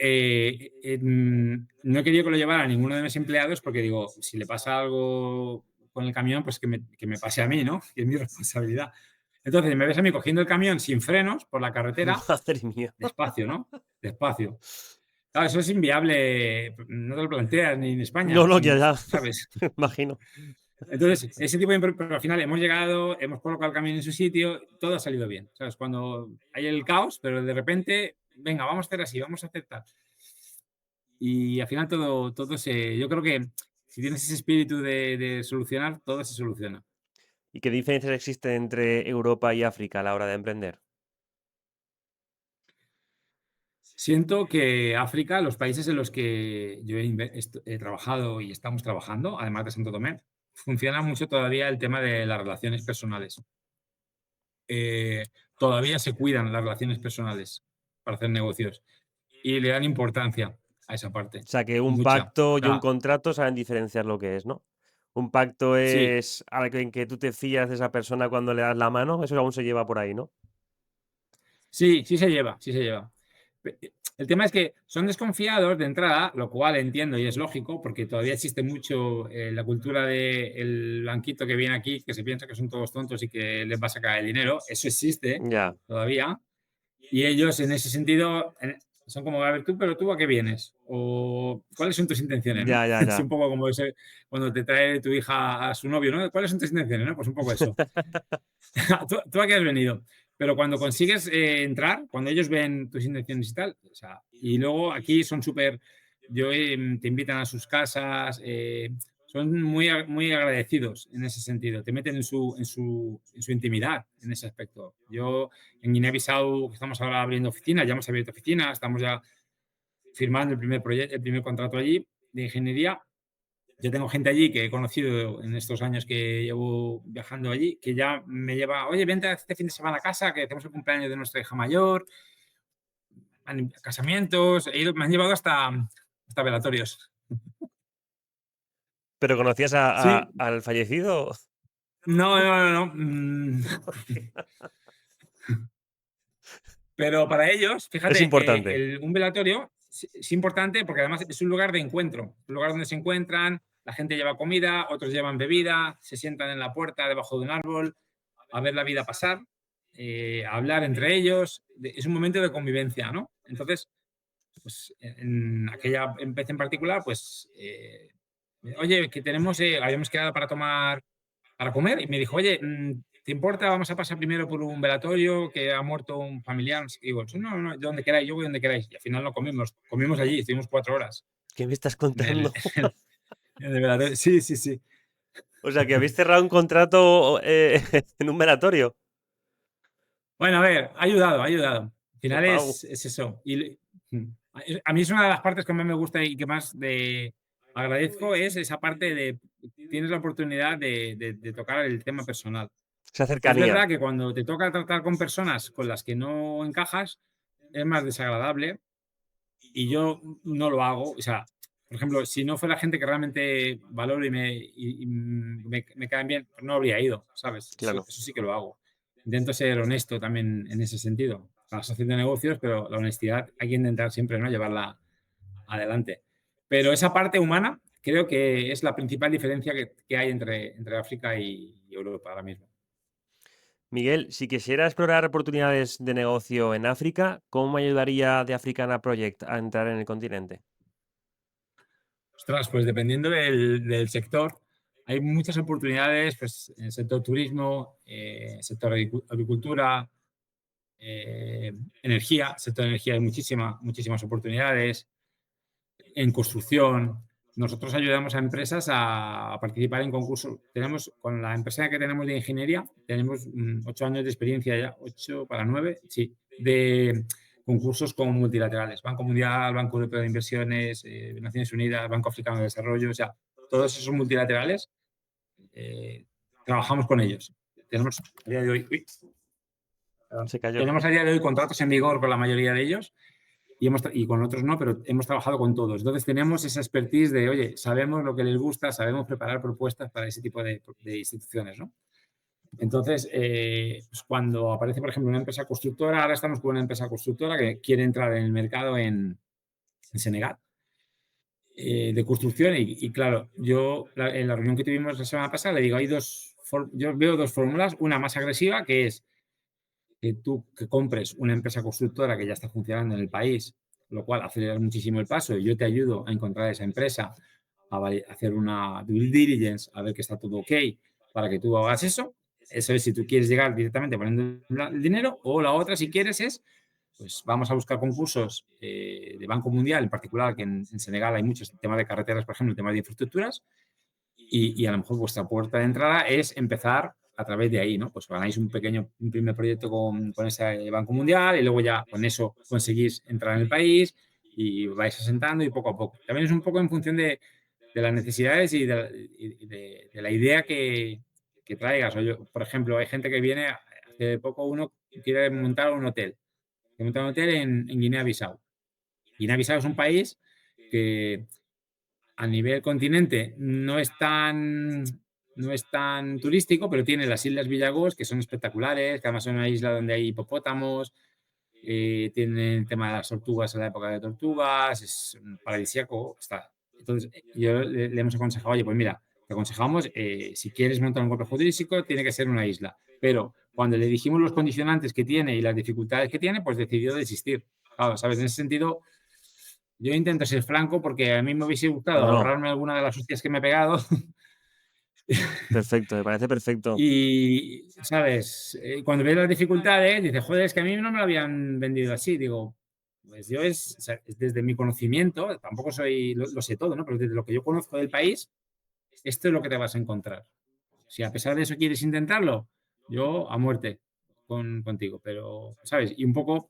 Speaker 2: no he querido que lo llevara a ninguno de mis empleados porque digo, si le pasa algo con el camión, pues que me pase a mí, ¿no? Que es mi responsabilidad. Entonces, me ves a mí cogiendo el camión sin frenos por la carretera,
Speaker 1: Madre mía.
Speaker 2: despacio, ¿no? Despacio. Claro, eso es inviable, no te lo planteas ni en España,
Speaker 1: No, ya,
Speaker 2: ¿sabes?
Speaker 1: imagino.
Speaker 2: Entonces, ese tipo de pero al final hemos llegado, hemos colocado el camión en su sitio, todo ha salido bien. ¿Sabes? Cuando hay el caos, pero de repente, venga, vamos a hacer así, vamos a aceptar. Y al final yo creo que si tienes ese espíritu de solucionar, todo se soluciona.
Speaker 1: ¿Y qué diferencias existen entre Europa y África a la hora de emprender?
Speaker 2: Siento que África, los países en los que yo he trabajado y estamos trabajando, además de Santo Tomé, funciona mucho todavía el tema de las relaciones personales. Todavía se cuidan las relaciones personales para hacer negocios y le dan importancia a esa parte.
Speaker 1: O sea, que un
Speaker 2: Mucha.
Speaker 1: pacto
Speaker 2: O
Speaker 1: y un
Speaker 2: sea,
Speaker 1: contrato saben diferenciar lo que es, ¿no? Un pacto
Speaker 2: sí,
Speaker 1: es algo en que tú te fías de esa persona cuando le das la mano, eso aún se lleva por ahí, ¿no?
Speaker 2: sí, sí se lleva, sí se lleva. El tema es que son desconfiados de entrada, lo cual entiendo y es lógico, porque todavía existe mucho la cultura del blanquito que viene aquí, que se piensa que son todos tontos y que les va a sacar el dinero. Eso existe
Speaker 1: Ya,
Speaker 2: todavía. Y ellos, en ese sentido, son como, a ver, pero tú a qué vienes, o cuáles son tus intenciones, ¿no?
Speaker 1: ya, ya,
Speaker 2: Es
Speaker 1: ya.
Speaker 2: un poco como ese, cuando te trae tu hija a su novio, ¿no? ¿Cuáles son tus intenciones, no? Pues un poco eso. ¿Tú a qué has venido? Pero cuando consigues entrar, cuando ellos ven tus intenciones y tal, o sea, y luego aquí son súper, te invitan a sus casas, son muy agradecidos en ese sentido, te meten en su intimidad en ese aspecto. Yo en Guinea-Bissau estamos ahora abriendo oficinas, ya hemos abierto oficinas, estamos ya firmando el primer proyecto, el primer contrato allí de ingeniería. Yo tengo gente allí que he conocido en estos años que llevo viajando allí, que ya me lleva, oye, vente este fin de semana a casa, que hacemos el cumpleaños de nuestra hija mayor, casamientos, me han llevado hasta velatorios.
Speaker 1: ¿Pero conocías
Speaker 2: Sí,
Speaker 1: al fallecido?
Speaker 2: no. Pero para ellos,
Speaker 1: Es
Speaker 2: fíjate,
Speaker 1: importante.
Speaker 2: un velatorio es importante porque además es un lugar de encuentro, un lugar donde se encuentran, la gente lleva comida, otros llevan bebida, se sientan en la puerta debajo de un árbol a ver la vida pasar, a hablar entre ellos. Es un momento de convivencia, ¿no? Entonces, pues en aquella vez en particular, pues, oye, que habíamos quedado para comer y me dijo, oye, ¿te importa? Vamos a pasar primero por un velatorio que ha muerto un familiar. Y digo, no, donde queráis, yo voy donde queráis. Y al final no comimos allí, estuvimos 4 horas
Speaker 1: ¿Qué me estás
Speaker 2: en el,
Speaker 1: contando?
Speaker 2: en el velatorio. Sí, sí, sí.
Speaker 1: O sea, que habéis cerrado un contrato en un velatorio.
Speaker 2: Bueno, a ver, ha ayudado. Al final
Speaker 1: Guau.
Speaker 2: es eso. A mí es una de las partes que más me gusta y que más agradezco, es esa parte de tienes la oportunidad de tocar el tema personal.
Speaker 1: Esa
Speaker 2: Es
Speaker 1: cercanía.
Speaker 2: verdad que cuando te toca tratar con personas con las que no encajas, es más desagradable y yo no lo hago. O sea, por ejemplo, si no fuera gente que realmente valoro y me caen bien, pues no habría ido, ¿sabes? Eso,
Speaker 1: Claro.
Speaker 2: eso sí que lo hago. Intento ser honesto también en ese sentido. Estás haciendo negocios, pero la honestidad hay que intentar siempre, ¿no?, llevarla adelante. Pero esa parte humana creo que es la principal diferencia que hay entre África y Europa ahora mismo.
Speaker 1: Miguel, si quisiera explorar oportunidades de negocio en África, ¿cómo me ayudaría The Africana Project a entrar en el continente?
Speaker 2: Ostras, pues dependiendo del sector, hay muchas oportunidades, pues en el sector turismo, sector agricultura, energía. Sector energía hay muchísimas oportunidades. En construcción, nosotros ayudamos a empresas a participar en concursos. Con la empresa que tenemos de ingeniería, tenemos 8 años de experiencia ya, 8 para 9, sí, de concursos con multilaterales. Banco Mundial, Banco Europeo de Inversiones, Naciones Unidas, Banco Africano de Desarrollo, o sea, todos esos multilaterales, trabajamos con ellos. Tenemos a día de hoy,
Speaker 1: Se cayó.
Speaker 2: tenemos a día de hoy contratos en vigor con la mayoría de ellos y con otros no, pero hemos trabajado con todos. Entonces tenemos esa expertise de, oye, sabemos lo que les gusta, sabemos preparar propuestas para ese tipo de instituciones, ¿no? Entonces, pues cuando aparece, por ejemplo, una empresa constructora, ahora estamos con una empresa constructora que quiere entrar en el mercado en Senegal, de construcción y claro, yo en la reunión que tuvimos la semana pasada le digo, yo veo dos fórmulas, una más agresiva, que es que tú que compres una empresa constructora que ya está funcionando en el país, lo cual acelera muchísimo el paso y yo te ayudo a encontrar esa empresa, a hacer una due diligence, a ver que está todo ok para que tú hagas eso. Eso es si tú quieres llegar directamente poniendo el dinero, o la otra, si quieres, es pues vamos a buscar concursos de Banco Mundial, en particular, que en Senegal hay muchos temas de carreteras, por ejemplo, temas de infraestructuras, y a lo mejor vuestra puerta de entrada es empezar a través de ahí, ¿no? Pues ganáis un primer proyecto con ese Banco Mundial y luego ya con eso conseguís entrar en el país y vais asentando y poco a poco. También es un poco en función de las necesidades y de la idea que traigas. Por ejemplo, hay gente que viene, hace poco uno quiere montar un hotel. Quiere montar un hotel en Guinea-Bissau. Guinea-Bissau es un país que a nivel continente no es tan turístico, pero tiene las Islas Villagós, que son espectaculares, que además son una isla donde hay hipopótamos, tiene el tema de las tortugas en la época de tortugas, es paradisíaco. Entonces, yo le hemos aconsejado, oye, pues mira, te aconsejamos, si quieres montar un complejo turístico, tiene que ser una isla. Pero cuando le dijimos los condicionantes que tiene y las dificultades que tiene, pues decidió desistir. Claro, ¿sabes? En ese sentido, yo intento ser franco porque a mí me hubiese gustado
Speaker 1: No, no,
Speaker 2: ahorrarme alguna de las hostias que me he pegado.
Speaker 1: perfecto, me parece perfecto.
Speaker 2: Y, ¿sabes? Cuando ves las dificultades, dices, joder, es que a mí no me lo habían vendido así. Digo, pues yo o sea, es desde mi conocimiento, tampoco lo sé todo, ¿no? Pero desde lo que yo conozco del país, esto es lo que te vas a encontrar. Si a pesar de eso quieres intentarlo, yo a muerte contigo. Pero, ¿sabes? Y un poco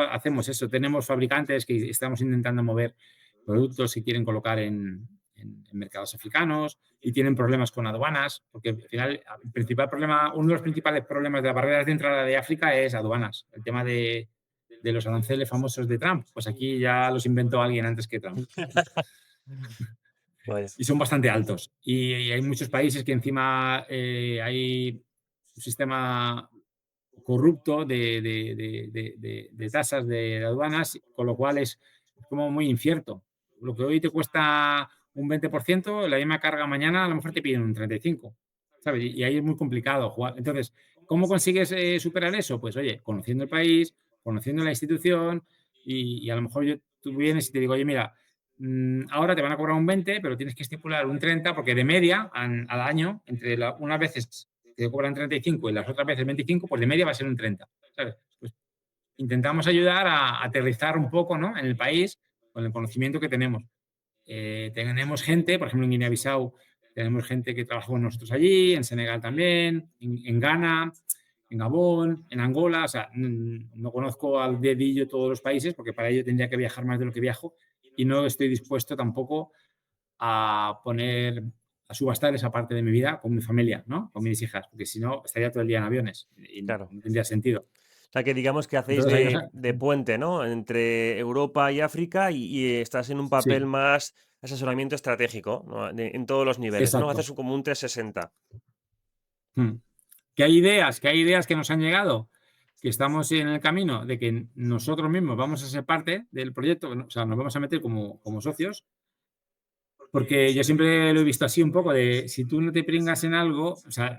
Speaker 2: hacemos eso. Tenemos fabricantes que estamos intentando mover productos que quieren colocar en mercados africanos y tienen problemas con aduanas, porque al final uno de los principales problemas de las barreras de entrada de África es aduanas. El tema de los aranceles famosos de Trump, pues aquí ya los inventó alguien antes que Trump.
Speaker 1: Vaya.
Speaker 2: Y son bastante altos. Y hay muchos países que encima hay un sistema corrupto de tasas de aduanas, con lo cual es como muy incierto. Lo que hoy te cuesta un 20%, la misma carga mañana a lo mejor te piden un 35%, ¿sabes? Y ahí es muy complicado jugar. Entonces, ¿cómo consigues superar eso? Pues oye, conociendo el país, conociendo la institución y a lo mejor tú vienes y te digo, oye, mira, ahora te van a cobrar un 20, pero tienes que estipular un 30 porque de media al año, unas veces te cobran 35 y las otras veces 25, pues de media va a ser un 30, ¿sabes? Pues intentamos ayudar a aterrizar un poco, ¿no?, en el país con el conocimiento que tenemos. Tenemos gente, por ejemplo, en Guinea-Bissau, tenemos gente que trabaja con nosotros allí, en Senegal también, en Ghana, en Gabón, en Angola. O sea, no conozco al dedillo todos los países porque para ello tendría que viajar más de lo que viajo y no estoy dispuesto tampoco a subastar esa parte de mi vida con mi familia, ¿no? Con mis hijas, porque si no estaría todo el día en aviones y
Speaker 1: Claro.
Speaker 2: no tendría sentido.
Speaker 1: O sea, que digamos que hacéis
Speaker 2: Entonces,
Speaker 1: de puente, ¿no? Entre Europa y África y estás en un papel
Speaker 2: sí,
Speaker 1: más asesoramiento estratégico, ¿no? En todos los niveles, ¿no?
Speaker 2: exacto.
Speaker 1: Haces como un 360.
Speaker 2: Mm. Que hay ideas que nos han llegado, que estamos en el camino de que nosotros mismos vamos a ser parte del proyecto, o sea, nos vamos a meter como socios, porque yo siempre lo he visto así un poco, de si tú no te pringas en algo, o sea,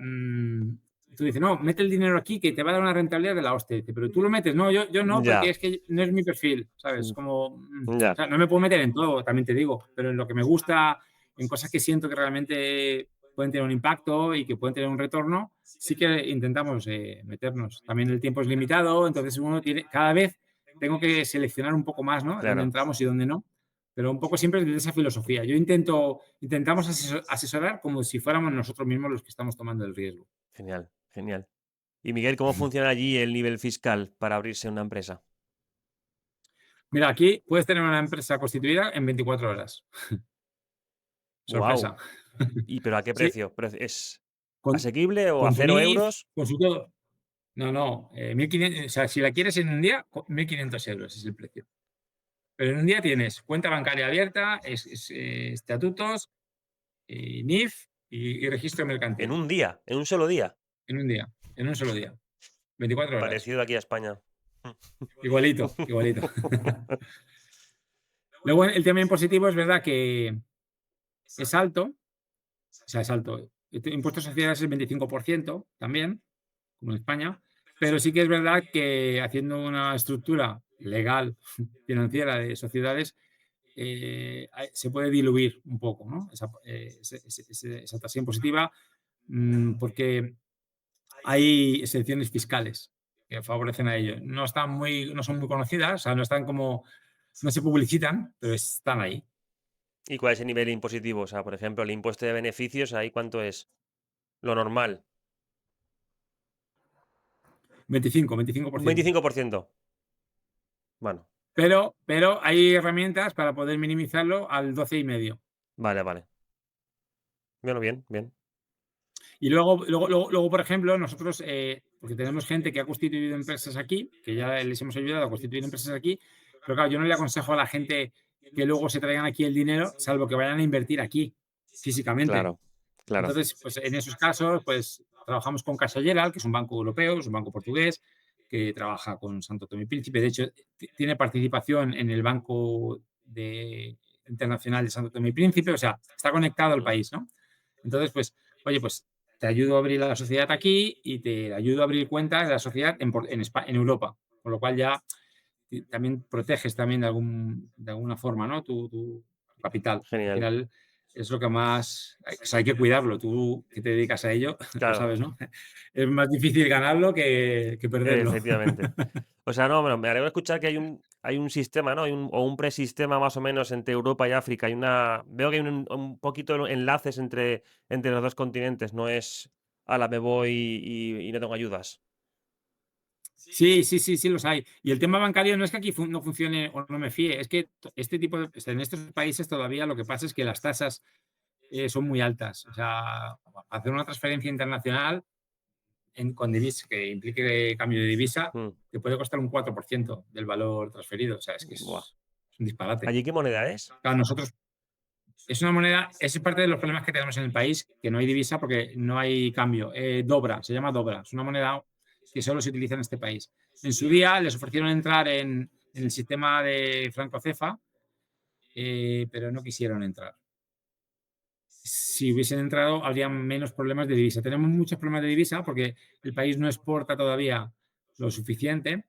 Speaker 2: tú dices, no, mete el dinero aquí que te va a dar una rentabilidad de la hostia. Dice, pero tú lo metes, no, yo no, porque
Speaker 1: Ya,
Speaker 2: es que no es mi perfil, ¿sabes?
Speaker 1: mm,
Speaker 2: Como, o
Speaker 1: ya,
Speaker 2: sea, no me puedo meter en todo, también te digo, pero en lo que me gusta, en cosas que siento que realmente pueden tener un impacto y que pueden tener un retorno, sí que intentamos meternos. También el tiempo es limitado, entonces uno tiene, cada vez tengo que seleccionar un poco más, ¿no? Dónde
Speaker 1: claro.
Speaker 2: entramos y dónde no, pero un poco siempre desde esa filosofía. Intentamos asesorar como si fuéramos nosotros mismos los que estamos tomando el riesgo.
Speaker 1: Genial, genial. Y Miguel, ¿cómo funciona allí el nivel fiscal para abrirse una empresa?
Speaker 2: Mira, aquí puedes tener una empresa constituida en 24 horas. Sorpresa.
Speaker 1: Wow. ¿Pero a qué
Speaker 2: Sí,
Speaker 1: precio? ¿Es
Speaker 2: con,
Speaker 1: asequible o a
Speaker 2: con tu
Speaker 1: 0 euros?
Speaker 2: NIF, con su todo. No, 1.500, o sea, si la quieres en un día, 1.500 euros es el precio. Pero en un día tienes cuenta bancaria abierta, estatutos, NIF y registro
Speaker 1: En
Speaker 2: mercantil.
Speaker 1: un día, en un solo día.
Speaker 2: En un día, en un solo día. 24 horas.
Speaker 1: Parecido aquí a España.
Speaker 2: Igualito, igualito. Luego, el tema impositivo es verdad que es alto, o sea, es alto. El impuesto de sociedades es el 25% también, como en España, pero sí que es verdad que haciendo una estructura legal, financiera de sociedades, se puede diluir un poco, ¿no? Esa tasa impositiva, porque hay excepciones fiscales que favorecen a ello. No son muy conocidas, o sea, no se publicitan, pero están ahí.
Speaker 1: ¿Y cuál es el nivel impositivo? O sea, por ejemplo, el impuesto de beneficios, ¿ahí cuánto es? Lo normal.
Speaker 2: 25%.
Speaker 1: Un 25%. Bueno,
Speaker 2: Pero hay herramientas para poder minimizarlo al 12,5%.
Speaker 1: vale, vale. Bueno, bien, bien.
Speaker 2: Y luego, por ejemplo, nosotros, porque tenemos gente que ha constituido empresas aquí, que ya les hemos ayudado a constituir empresas aquí, pero claro, yo no le aconsejo a la gente que luego se traigan aquí el dinero, salvo que vayan a invertir aquí, físicamente.
Speaker 1: Claro, claro.
Speaker 2: Entonces, pues en esos casos, pues trabajamos con Caixa Geral, que es un banco europeo, es un banco portugués, que trabaja con Santo Tomé y Príncipe. De hecho, tiene participación en el Banco Internacional de Santo Tomé y Príncipe, o sea, está conectado al país, ¿no? Entonces, pues, oye, pues te ayudo a abrir la sociedad aquí y te ayudo a abrir cuentas de la sociedad en Europa, con lo cual ya también proteges también de alguna forma, ¿no? Tu capital. Al
Speaker 1: Genial.
Speaker 2: final es lo que más, o sea, hay que cuidarlo. Tú que te dedicas a ello, lo
Speaker 1: Claro,
Speaker 2: sabes, ¿no? Es más difícil ganarlo que perderlo.
Speaker 1: efectivamente. O sea, no, bueno, me alegro de escuchar que hay un sistema, ¿no? O un presistema más o menos entre Europa y África. Veo que hay un poquito de enlaces entre los dos continentes. No es, ala, me voy y no tengo ayudas.
Speaker 2: Sí, los hay. Y el tema bancario no es que aquí no funcione o no me fíe, es que este tipo de, o sea, en estos países todavía lo que pasa es que las tasas son muy altas. O sea, hacer una transferencia internacional con divisa, que implique cambio de divisa,
Speaker 1: Mm,
Speaker 2: te puede costar un 4% del valor transferido. O sea, es que
Speaker 1: buah.
Speaker 2: es un disparate.
Speaker 1: ¿Allí qué moneda es?
Speaker 2: Claro, nosotros, es una moneda, es parte de los problemas que tenemos en el país, que no hay divisa porque no hay cambio. Dobra, se llama dobra. Es una moneda que solo se utiliza en este país. En su día les ofrecieron entrar en el sistema de franco cefa, pero no quisieron entrar. Si hubiesen entrado, habría menos problemas de divisa. Tenemos muchos problemas de divisa porque el país no exporta todavía lo suficiente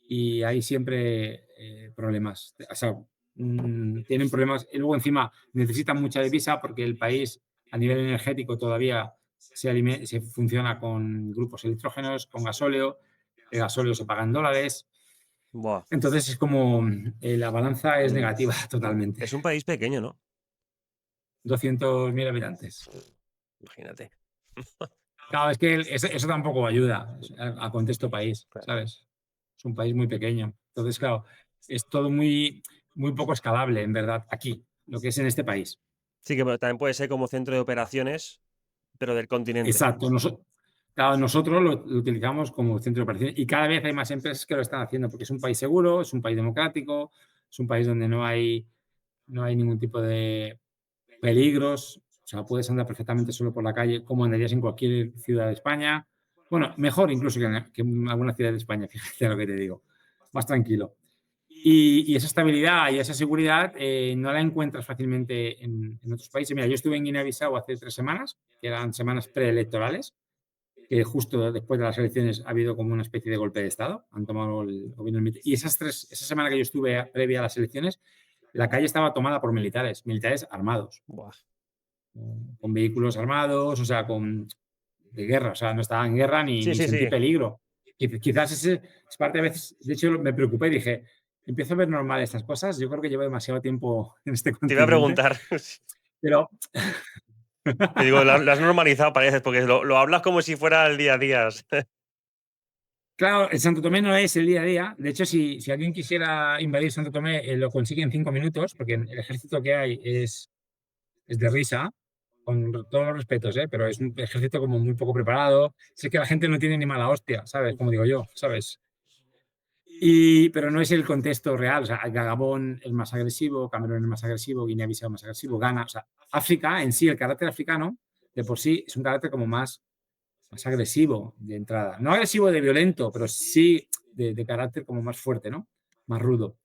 Speaker 2: y hay siempre problemas. O sea, tienen problemas. Y luego, encima, necesitan mucha divisa porque el país, a nivel energético, todavía se funciona con grupos electrógenos, con gasóleo. El gasóleo se paga en dólares.
Speaker 1: Buah.
Speaker 2: Entonces, es como la balanza es negativa totalmente.
Speaker 1: Es un país pequeño, ¿no?
Speaker 2: 200.000 habitantes.
Speaker 1: Imagínate.
Speaker 2: Claro, es que eso tampoco ayuda a contexto país,
Speaker 1: Claro.
Speaker 2: ¿sabes? Es un país muy pequeño. Entonces, claro, es todo muy poco escalable, en verdad, aquí, lo que es en este país.
Speaker 1: Sí, que también puede ser como centro de operaciones, pero del continente.
Speaker 2: Exacto. Claro, nosotros lo utilizamos como centro de operaciones y cada vez hay más empresas que lo están haciendo porque es un país seguro, es un país democrático, es un país donde no hay ningún tipo de peligros. O sea, puedes andar perfectamente solo por la calle como andarías en cualquier ciudad de España. Bueno, mejor incluso que en alguna ciudad de España, fíjate lo que te digo. Más tranquilo. Y esa estabilidad y esa seguridad no la encuentras fácilmente en otros países. Mira, yo estuve en Guinea-Bissau hace 3 semanas, que eran semanas preelectorales, que justo después de las elecciones ha habido como una especie de golpe de Estado. Han tomado el gobierno. Y esa semana que yo estuve previa a las elecciones, la calle estaba tomada por militares armados,
Speaker 1: Buah.
Speaker 2: con vehículos armados, o sea, de guerra, o sea, no estaba en guerra
Speaker 1: Sí,
Speaker 2: ni
Speaker 1: sí,
Speaker 2: sentí
Speaker 1: sí.
Speaker 2: peligro. Quizás ese es parte a veces, de hecho me preocupé y dije, empiezo a ver normal estas cosas, yo creo que llevo demasiado tiempo en este
Speaker 1: Te iba a
Speaker 2: continente,
Speaker 1: preguntar.
Speaker 2: pero
Speaker 1: Que digo, lo has normalizado, parece, porque lo hablas como si fuera el día a día.
Speaker 2: claro, el Santo Tomé no es el día a día. De hecho, si alguien quisiera invadir Santo Tomé, lo consigue en 5 minutos, porque el ejército que hay es de risa, con todos los respetos, pero es un ejército como muy poco preparado. Sé que la gente no tiene ni mala hostia, ¿sabes? Como digo yo, ¿sabes? Pero no es el contexto real. O sea, Gabón es más agresivo, Camerún es más agresivo, Guinea-Bissau es más agresivo, Ghana. O sea, África en sí, el carácter africano, de por sí, es un carácter como más agresivo de entrada. No agresivo de violento, pero sí de carácter como más fuerte, ¿no? Más rudo.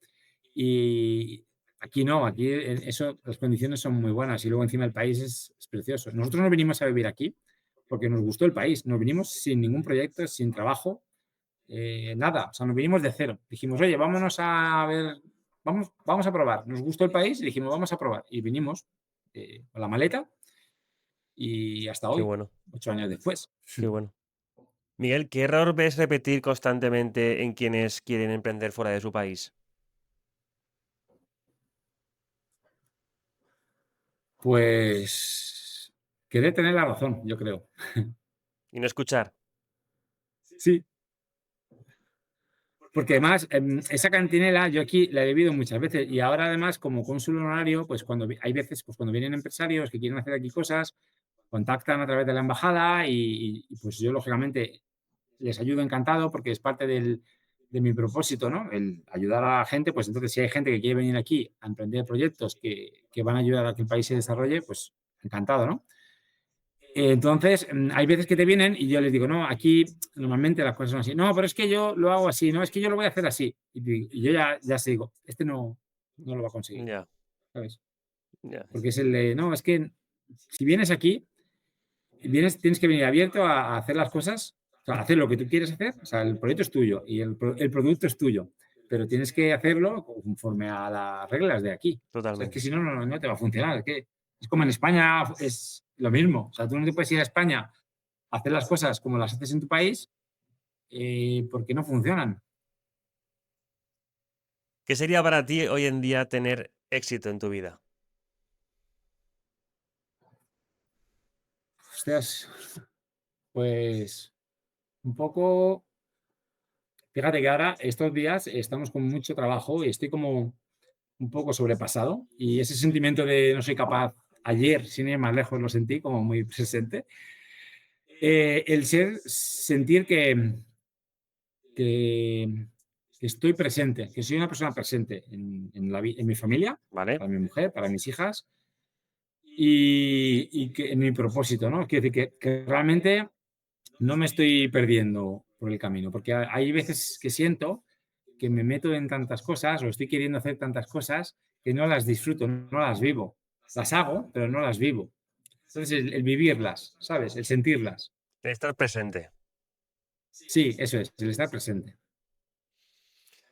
Speaker 2: Y aquí no, aquí las condiciones son muy buenas y luego encima el país es precioso. Nosotros no vinimos a vivir aquí porque nos gustó el país, nos vinimos sin ningún proyecto, sin trabajo, nada, o sea, nos vinimos de cero. Dijimos, oye, vámonos a ver, vamos a probar. Nos gustó el país y dijimos, vamos a probar. Y vinimos con la maleta y hasta
Speaker 1: Qué
Speaker 2: hoy,
Speaker 1: bueno,
Speaker 2: 8 años después.
Speaker 1: qué bueno. Miguel, ¿qué error ves repetir constantemente en quienes quieren emprender fuera de su país?
Speaker 2: Pues querer tener la razón, yo creo.
Speaker 1: Y no escuchar.
Speaker 2: Sí, porque además esa cantinela yo aquí la he vivido muchas veces y ahora además como cónsul honorario, pues hay veces pues cuando vienen empresarios que quieren hacer aquí cosas, contactan a través de la embajada y pues yo lógicamente les ayudo encantado porque es parte de mi propósito, ¿no? El ayudar a la gente, pues entonces si hay gente que quiere venir aquí a emprender proyectos que van a ayudar a que el país se desarrolle, pues encantado, ¿no? Entonces, hay veces que te vienen y yo les digo, no, aquí normalmente las cosas son así. No, pero es que yo lo hago así, no, es que yo lo voy a hacer así. Y yo ya sé, digo, este no lo va a conseguir,
Speaker 1: Ya,
Speaker 2: ¿sabes?
Speaker 1: ya.
Speaker 2: Porque es el de, no, es que si vienes aquí, tienes que venir abierto a hacer las cosas, o sea, a hacer lo que tú quieres hacer, o sea, el proyecto es tuyo y el producto es tuyo, pero tienes que hacerlo conforme a las reglas de aquí. O sea, es que
Speaker 1: Totalmente.
Speaker 2: si no, no te va a funcionar. Es como en España, es lo mismo. O sea, tú no te puedes ir a España a hacer las cosas como las haces en tu país porque no funcionan.
Speaker 1: ¿Qué sería para ti hoy en día tener éxito en tu vida?
Speaker 2: Hostias, pues un poco. Fíjate que ahora, estos días, estamos con mucho trabajo y estoy como un poco sobrepasado. Y ese sentimiento de no soy capaz, ayer, sin ir más lejos, lo sentí como muy presente. Sentir que, que estoy presente, que soy una persona presente en mi familia,
Speaker 1: ¿Vale?
Speaker 2: para mi mujer, para mis hijas y que en mi propósito, ¿no? Quiero decir que realmente no me estoy perdiendo por el camino, porque hay veces que siento que me meto en tantas cosas o estoy queriendo hacer tantas cosas que no las disfruto, no las vivo. Las hago, pero no las vivo. Entonces, el vivirlas, ¿sabes? El sentirlas.
Speaker 1: Estar presente.
Speaker 2: Sí, eso es, el estar presente.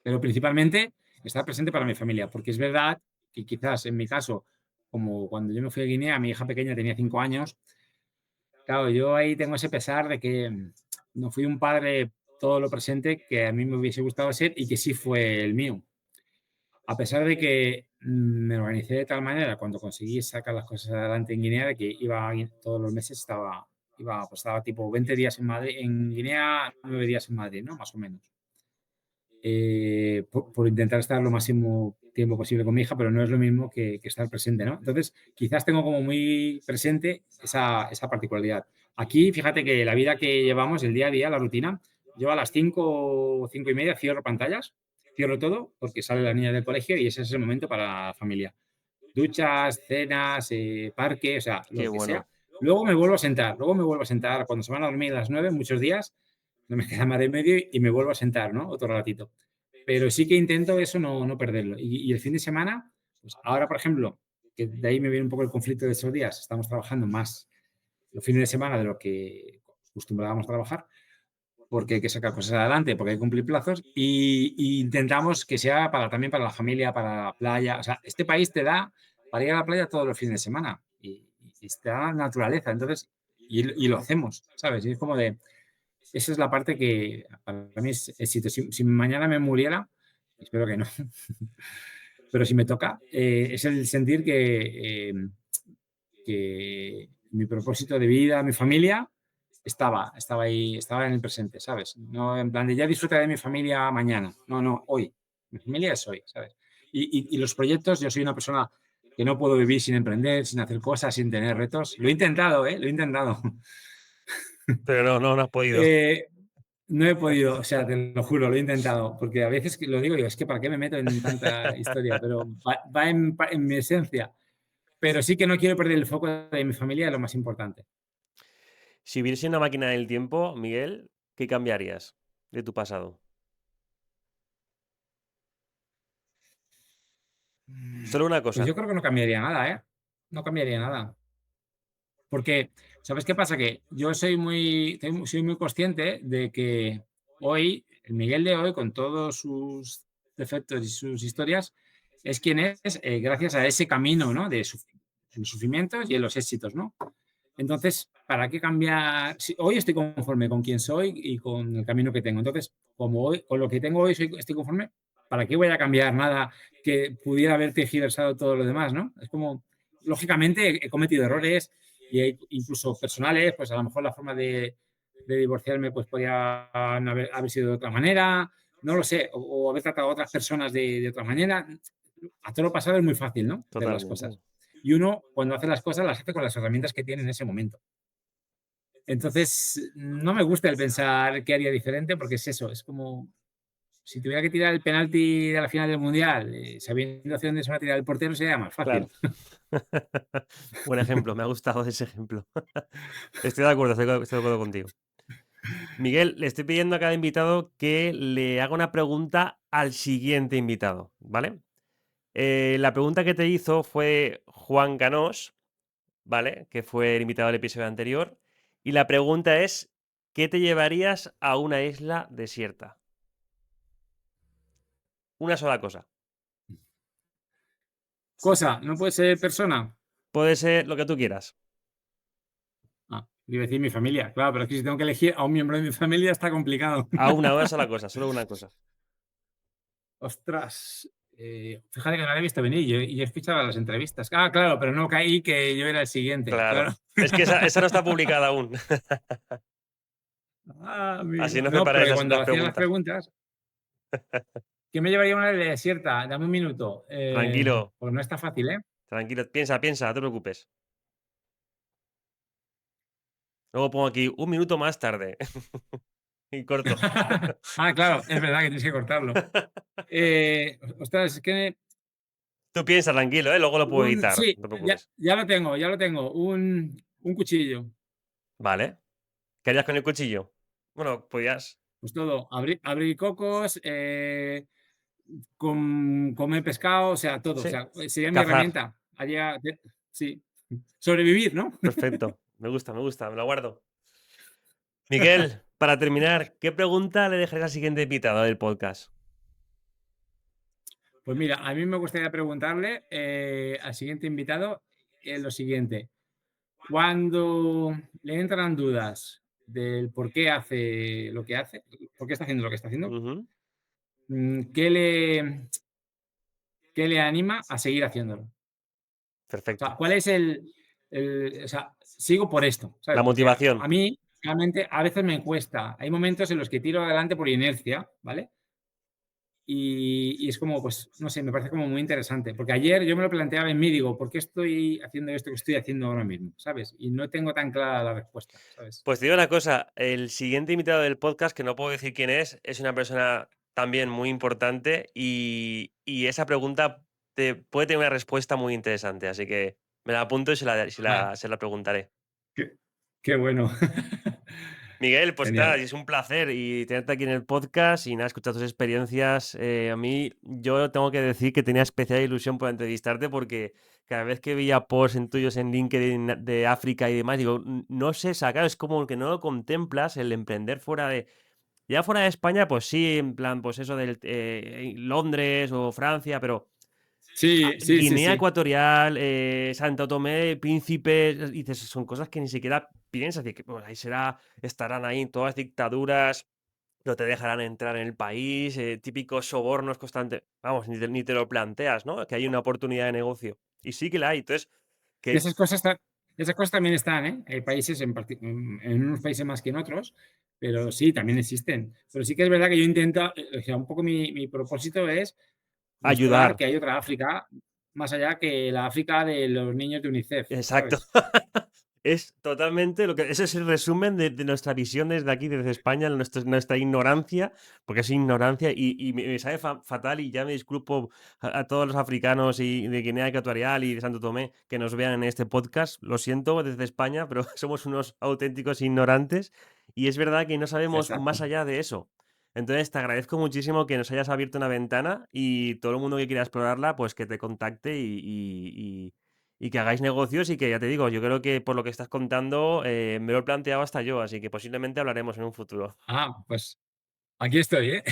Speaker 2: Pero principalmente estar presente para mi familia, porque es verdad que quizás en mi caso, como cuando yo me fui a Guinea, mi hija pequeña tenía 5 años, claro, yo ahí tengo ese pesar de que no fui un padre todo lo presente que a mí me hubiese gustado ser y que sí fue el mío. A pesar de que me organicé de tal manera cuando conseguí sacar las cosas adelante en Guinea de que iba todos los meses estaba tipo 20 días en Madrid, en Guinea, 9 días en Madrid, ¿no? Más o menos. Por intentar estar lo máximo tiempo posible con mi hija, pero no es lo mismo que estar presente, ¿no? Entonces, quizás tengo como muy presente esa particularidad. Aquí, fíjate que la vida que llevamos, el día a día, la rutina, yo a las 5, 5:30 cierro pantallas, cierro todo, porque sale la niña del colegio y ese es el momento para la familia. Duchas, cenas, parque, o sea,
Speaker 1: Qué
Speaker 2: lo que sea.
Speaker 1: bueno.
Speaker 2: Luego me vuelvo a sentar, cuando se van a dormir a las 9, muchos días, no me queda más de medio y me vuelvo a sentar, ¿no? Otro ratito. Pero sí que intento eso no perderlo. Y el fin de semana, pues ahora, por ejemplo, que de ahí me viene un poco el conflicto de esos días, estamos trabajando más los fines de semana de lo que acostumbrábamos a trabajar, porque hay que sacar cosas adelante, porque hay que cumplir plazos y intentamos que sea también para la familia, para la playa. O sea, este país te da para ir a la playa todos los fines de semana y te da la naturaleza. Entonces, y lo hacemos, ¿sabes? Y es como de, esa es la parte que para mí es éxito. Si mañana me muriera, espero que no, pero si me toca, es el sentir que mi propósito de vida, mi familia, estaba ahí, estaba en el presente, ¿sabes? No en plan de ya disfrutaré de mi familia mañana. No, no, hoy. Mi familia es hoy, ¿sabes? Y los proyectos, yo soy una persona que no puedo vivir sin emprender, sin hacer cosas, sin tener retos. Lo he intentado, ¿eh? Lo he intentado.
Speaker 1: Pero no has podido.
Speaker 2: Eh, no he podido, o sea, te lo juro, lo he intentado, porque a veces lo digo, es que ¿para qué me meto en tanta historia? Pero va en mi esencia. Pero sí que no quiero perder el foco de mi familia, es lo más importante.
Speaker 1: Si hubiese una máquina del tiempo, Miguel, ¿qué cambiarías de tu pasado? Solo una
Speaker 2: Pues
Speaker 1: cosa.
Speaker 2: yo creo que no cambiaría nada, ¿eh? No cambiaría nada. Porque, ¿sabes qué pasa? Que yo soy muy consciente de que hoy, el Miguel de hoy, con todos sus defectos y sus historias, es quien es gracias a ese camino, ¿no? De los sufrimientos y de los éxitos, ¿no? Entonces, ¿para qué cambiar? Si hoy estoy conforme con quién soy y con el camino que tengo. Entonces, como hoy, con lo que tengo hoy estoy conforme, ¿para qué voy a cambiar nada que pudiera haber tergiversado todo lo demás, ¿no? Es como, lógicamente, he cometido errores y incluso personales, pues a lo mejor la forma de divorciarme pues podría no haber sido de otra manera, no lo sé, o haber tratado a otras personas de otra manera. A todo lo pasado es muy fácil, ¿no? Ver las cosas.
Speaker 1: Totalmente.
Speaker 2: Y uno, cuando hace las cosas, las hace con las herramientas que tiene en ese momento. Entonces, no me gusta el pensar qué haría diferente, porque es eso, es como si tuviera que tirar el penalti de la final del Mundial, sabiendo hacia dónde se va a tirar el portero, sería más
Speaker 1: Claro.
Speaker 2: fácil.
Speaker 1: Buen ejemplo, me ha gustado ese ejemplo. Estoy de acuerdo, estoy de acuerdo contigo. Miguel, le estoy pidiendo a cada invitado que le haga una pregunta al siguiente invitado, ¿vale? La pregunta que te hizo fue Juan Canós, ¿vale? Que fue el invitado del episodio anterior. Y la pregunta es, ¿qué te llevarías a una isla desierta? Una sola cosa.
Speaker 2: Cosa, no puede ser persona.
Speaker 1: Puede ser lo que tú quieras.
Speaker 2: Iba a decir mi familia, claro, pero es que si tengo que elegir a un miembro de mi familia está complicado.
Speaker 1: A una sola cosa, solo una cosa.
Speaker 2: Ostras, fíjate que no la he visto venir y he escuchado las entrevistas. Ah, claro, pero no caí que yo era el siguiente,
Speaker 1: Claro.
Speaker 2: claro.
Speaker 1: Es que esa no está publicada aún.
Speaker 2: Ah,
Speaker 1: Así
Speaker 2: amigo.
Speaker 1: no
Speaker 2: No,
Speaker 1: preparé
Speaker 2: pero que cuando
Speaker 1: las
Speaker 2: hacían las
Speaker 1: preguntas.
Speaker 2: preguntas, ¿qué me llevaría a una isla desierta? Dame un minuto.
Speaker 1: Tranquilo,
Speaker 2: Pues no está fácil, ¿eh?
Speaker 1: tranquilo. Piensa, no te preocupes. Luego pongo aquí un minuto más tarde. Y corto.
Speaker 2: Ah, claro, es verdad que tienes que cortarlo. Ostras, es que
Speaker 1: Tú piensa, tranquilo, ¿eh? Luego lo puedo editar,
Speaker 2: sí,
Speaker 1: no te
Speaker 2: ya,
Speaker 1: preocupes.
Speaker 2: ya lo tengo, ya lo tengo. Un cuchillo.
Speaker 1: Vale. ¿Qué harías con el cuchillo? Bueno, podías.
Speaker 2: Pues todo, abrir cocos, comer pescado, o sea, todo. O
Speaker 1: Sí.
Speaker 2: sea, sería mi
Speaker 1: Cazar.
Speaker 2: herramienta. Sí, sobrevivir, ¿no?
Speaker 1: Perfecto. Me gusta, me lo guardo. Miguel, para terminar, ¿qué pregunta le dejarías al siguiente invitado del podcast?
Speaker 2: Pues mira, a mí me gustaría preguntarle al siguiente invitado lo siguiente. Cuando le entran dudas del por qué hace lo que hace, por qué está haciendo lo que está haciendo,
Speaker 1: Ujú.
Speaker 2: ¿qué qué le anima a seguir haciéndolo. O
Speaker 1: Perfecto.
Speaker 2: sea, ¿cuál es o sea, sigo por esto, ¿sabes?
Speaker 1: La
Speaker 2: Porque
Speaker 1: motivación.
Speaker 2: a mí, realmente, a veces me cuesta. Hay momentos en los que tiro adelante por inercia, ¿vale? Y es como, pues, no sé, me parece como muy interesante. Porque ayer yo me lo planteaba en mí, digo, ¿por qué estoy haciendo esto que estoy haciendo ahora mismo? ¿Sabes? Y no tengo tan clara la respuesta, ¿sabes?
Speaker 1: Pues te digo una cosa, el siguiente invitado del podcast, que no puedo decir quién es una persona también muy importante y esa pregunta puede tener una respuesta muy interesante, así que me la apunto y
Speaker 2: Ah,
Speaker 1: se la preguntaré.
Speaker 2: qué bueno.
Speaker 1: Miguel, pues nada,
Speaker 2: Genial.
Speaker 1: es un placer y tenerte aquí en el podcast y nada, escuchar tus experiencias. A mí, yo tengo que decir que tenía especial ilusión por entrevistarte porque cada vez que veía posts en tuyos en LinkedIn de África y demás, digo, no sé, sacar, es como que no lo contemplas el emprender fuera de... Ya fuera de España, pues sí, en plan, pues eso del Londres o Francia, pero
Speaker 2: Sí, sí, sí,
Speaker 1: Guinea
Speaker 2: sí.
Speaker 1: Ecuatorial, Santo Tomé, Príncipe, y dices, son cosas que ni siquiera piensas, que pues, ahí estarán ahí todas dictaduras, no te dejarán entrar en el país, típicos sobornos constantes, vamos, ni te lo planteas, ¿no? Que hay una oportunidad de negocio. Y sí que la hay, entonces, que
Speaker 2: Esas cosas también están, ¿eh? Hay países en unos países más que en otros, pero sí, también existen. Pero sí que es verdad que yo intento, o sea, un poco mi propósito es mostrar
Speaker 1: ayudar,
Speaker 2: que hay otra África, más allá que la África de los niños de UNICEF,
Speaker 1: exacto.
Speaker 2: ¿sabes?
Speaker 1: Es totalmente lo que. Ese es el resumen de nuestra visión desde aquí, desde España, nuestra ignorancia, porque es ignorancia y me sabe fatal y ya me disculpo a todos los africanos y de Guinea Ecuatorial y de Santo Tomé que nos vean en este podcast. Lo siento desde España, pero somos unos auténticos ignorantes y es verdad que no sabemos
Speaker 2: Exacto.
Speaker 1: más allá de eso. Entonces, te agradezco muchísimo que nos hayas abierto una ventana y todo el mundo que quiera explorarla, pues que te contacte y que hagáis negocios y que ya te digo, yo creo que por lo que estás contando me lo he planteado hasta yo, así que posiblemente hablaremos en un futuro.
Speaker 2: Pues aquí estoy, ¿eh?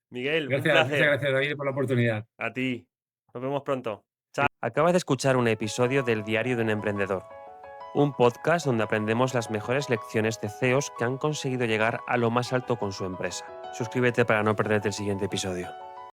Speaker 1: Miguel, un
Speaker 2: Gracias, muchas
Speaker 1: placer.
Speaker 2: gracias, David, por la oportunidad.
Speaker 1: A ti. Nos vemos pronto. Chao. Acabas de escuchar un episodio del Diario de un Emprendedor, un podcast donde aprendemos las mejores lecciones de CEOs que han conseguido llegar a lo más alto con su empresa. Suscríbete para no perderte el siguiente episodio.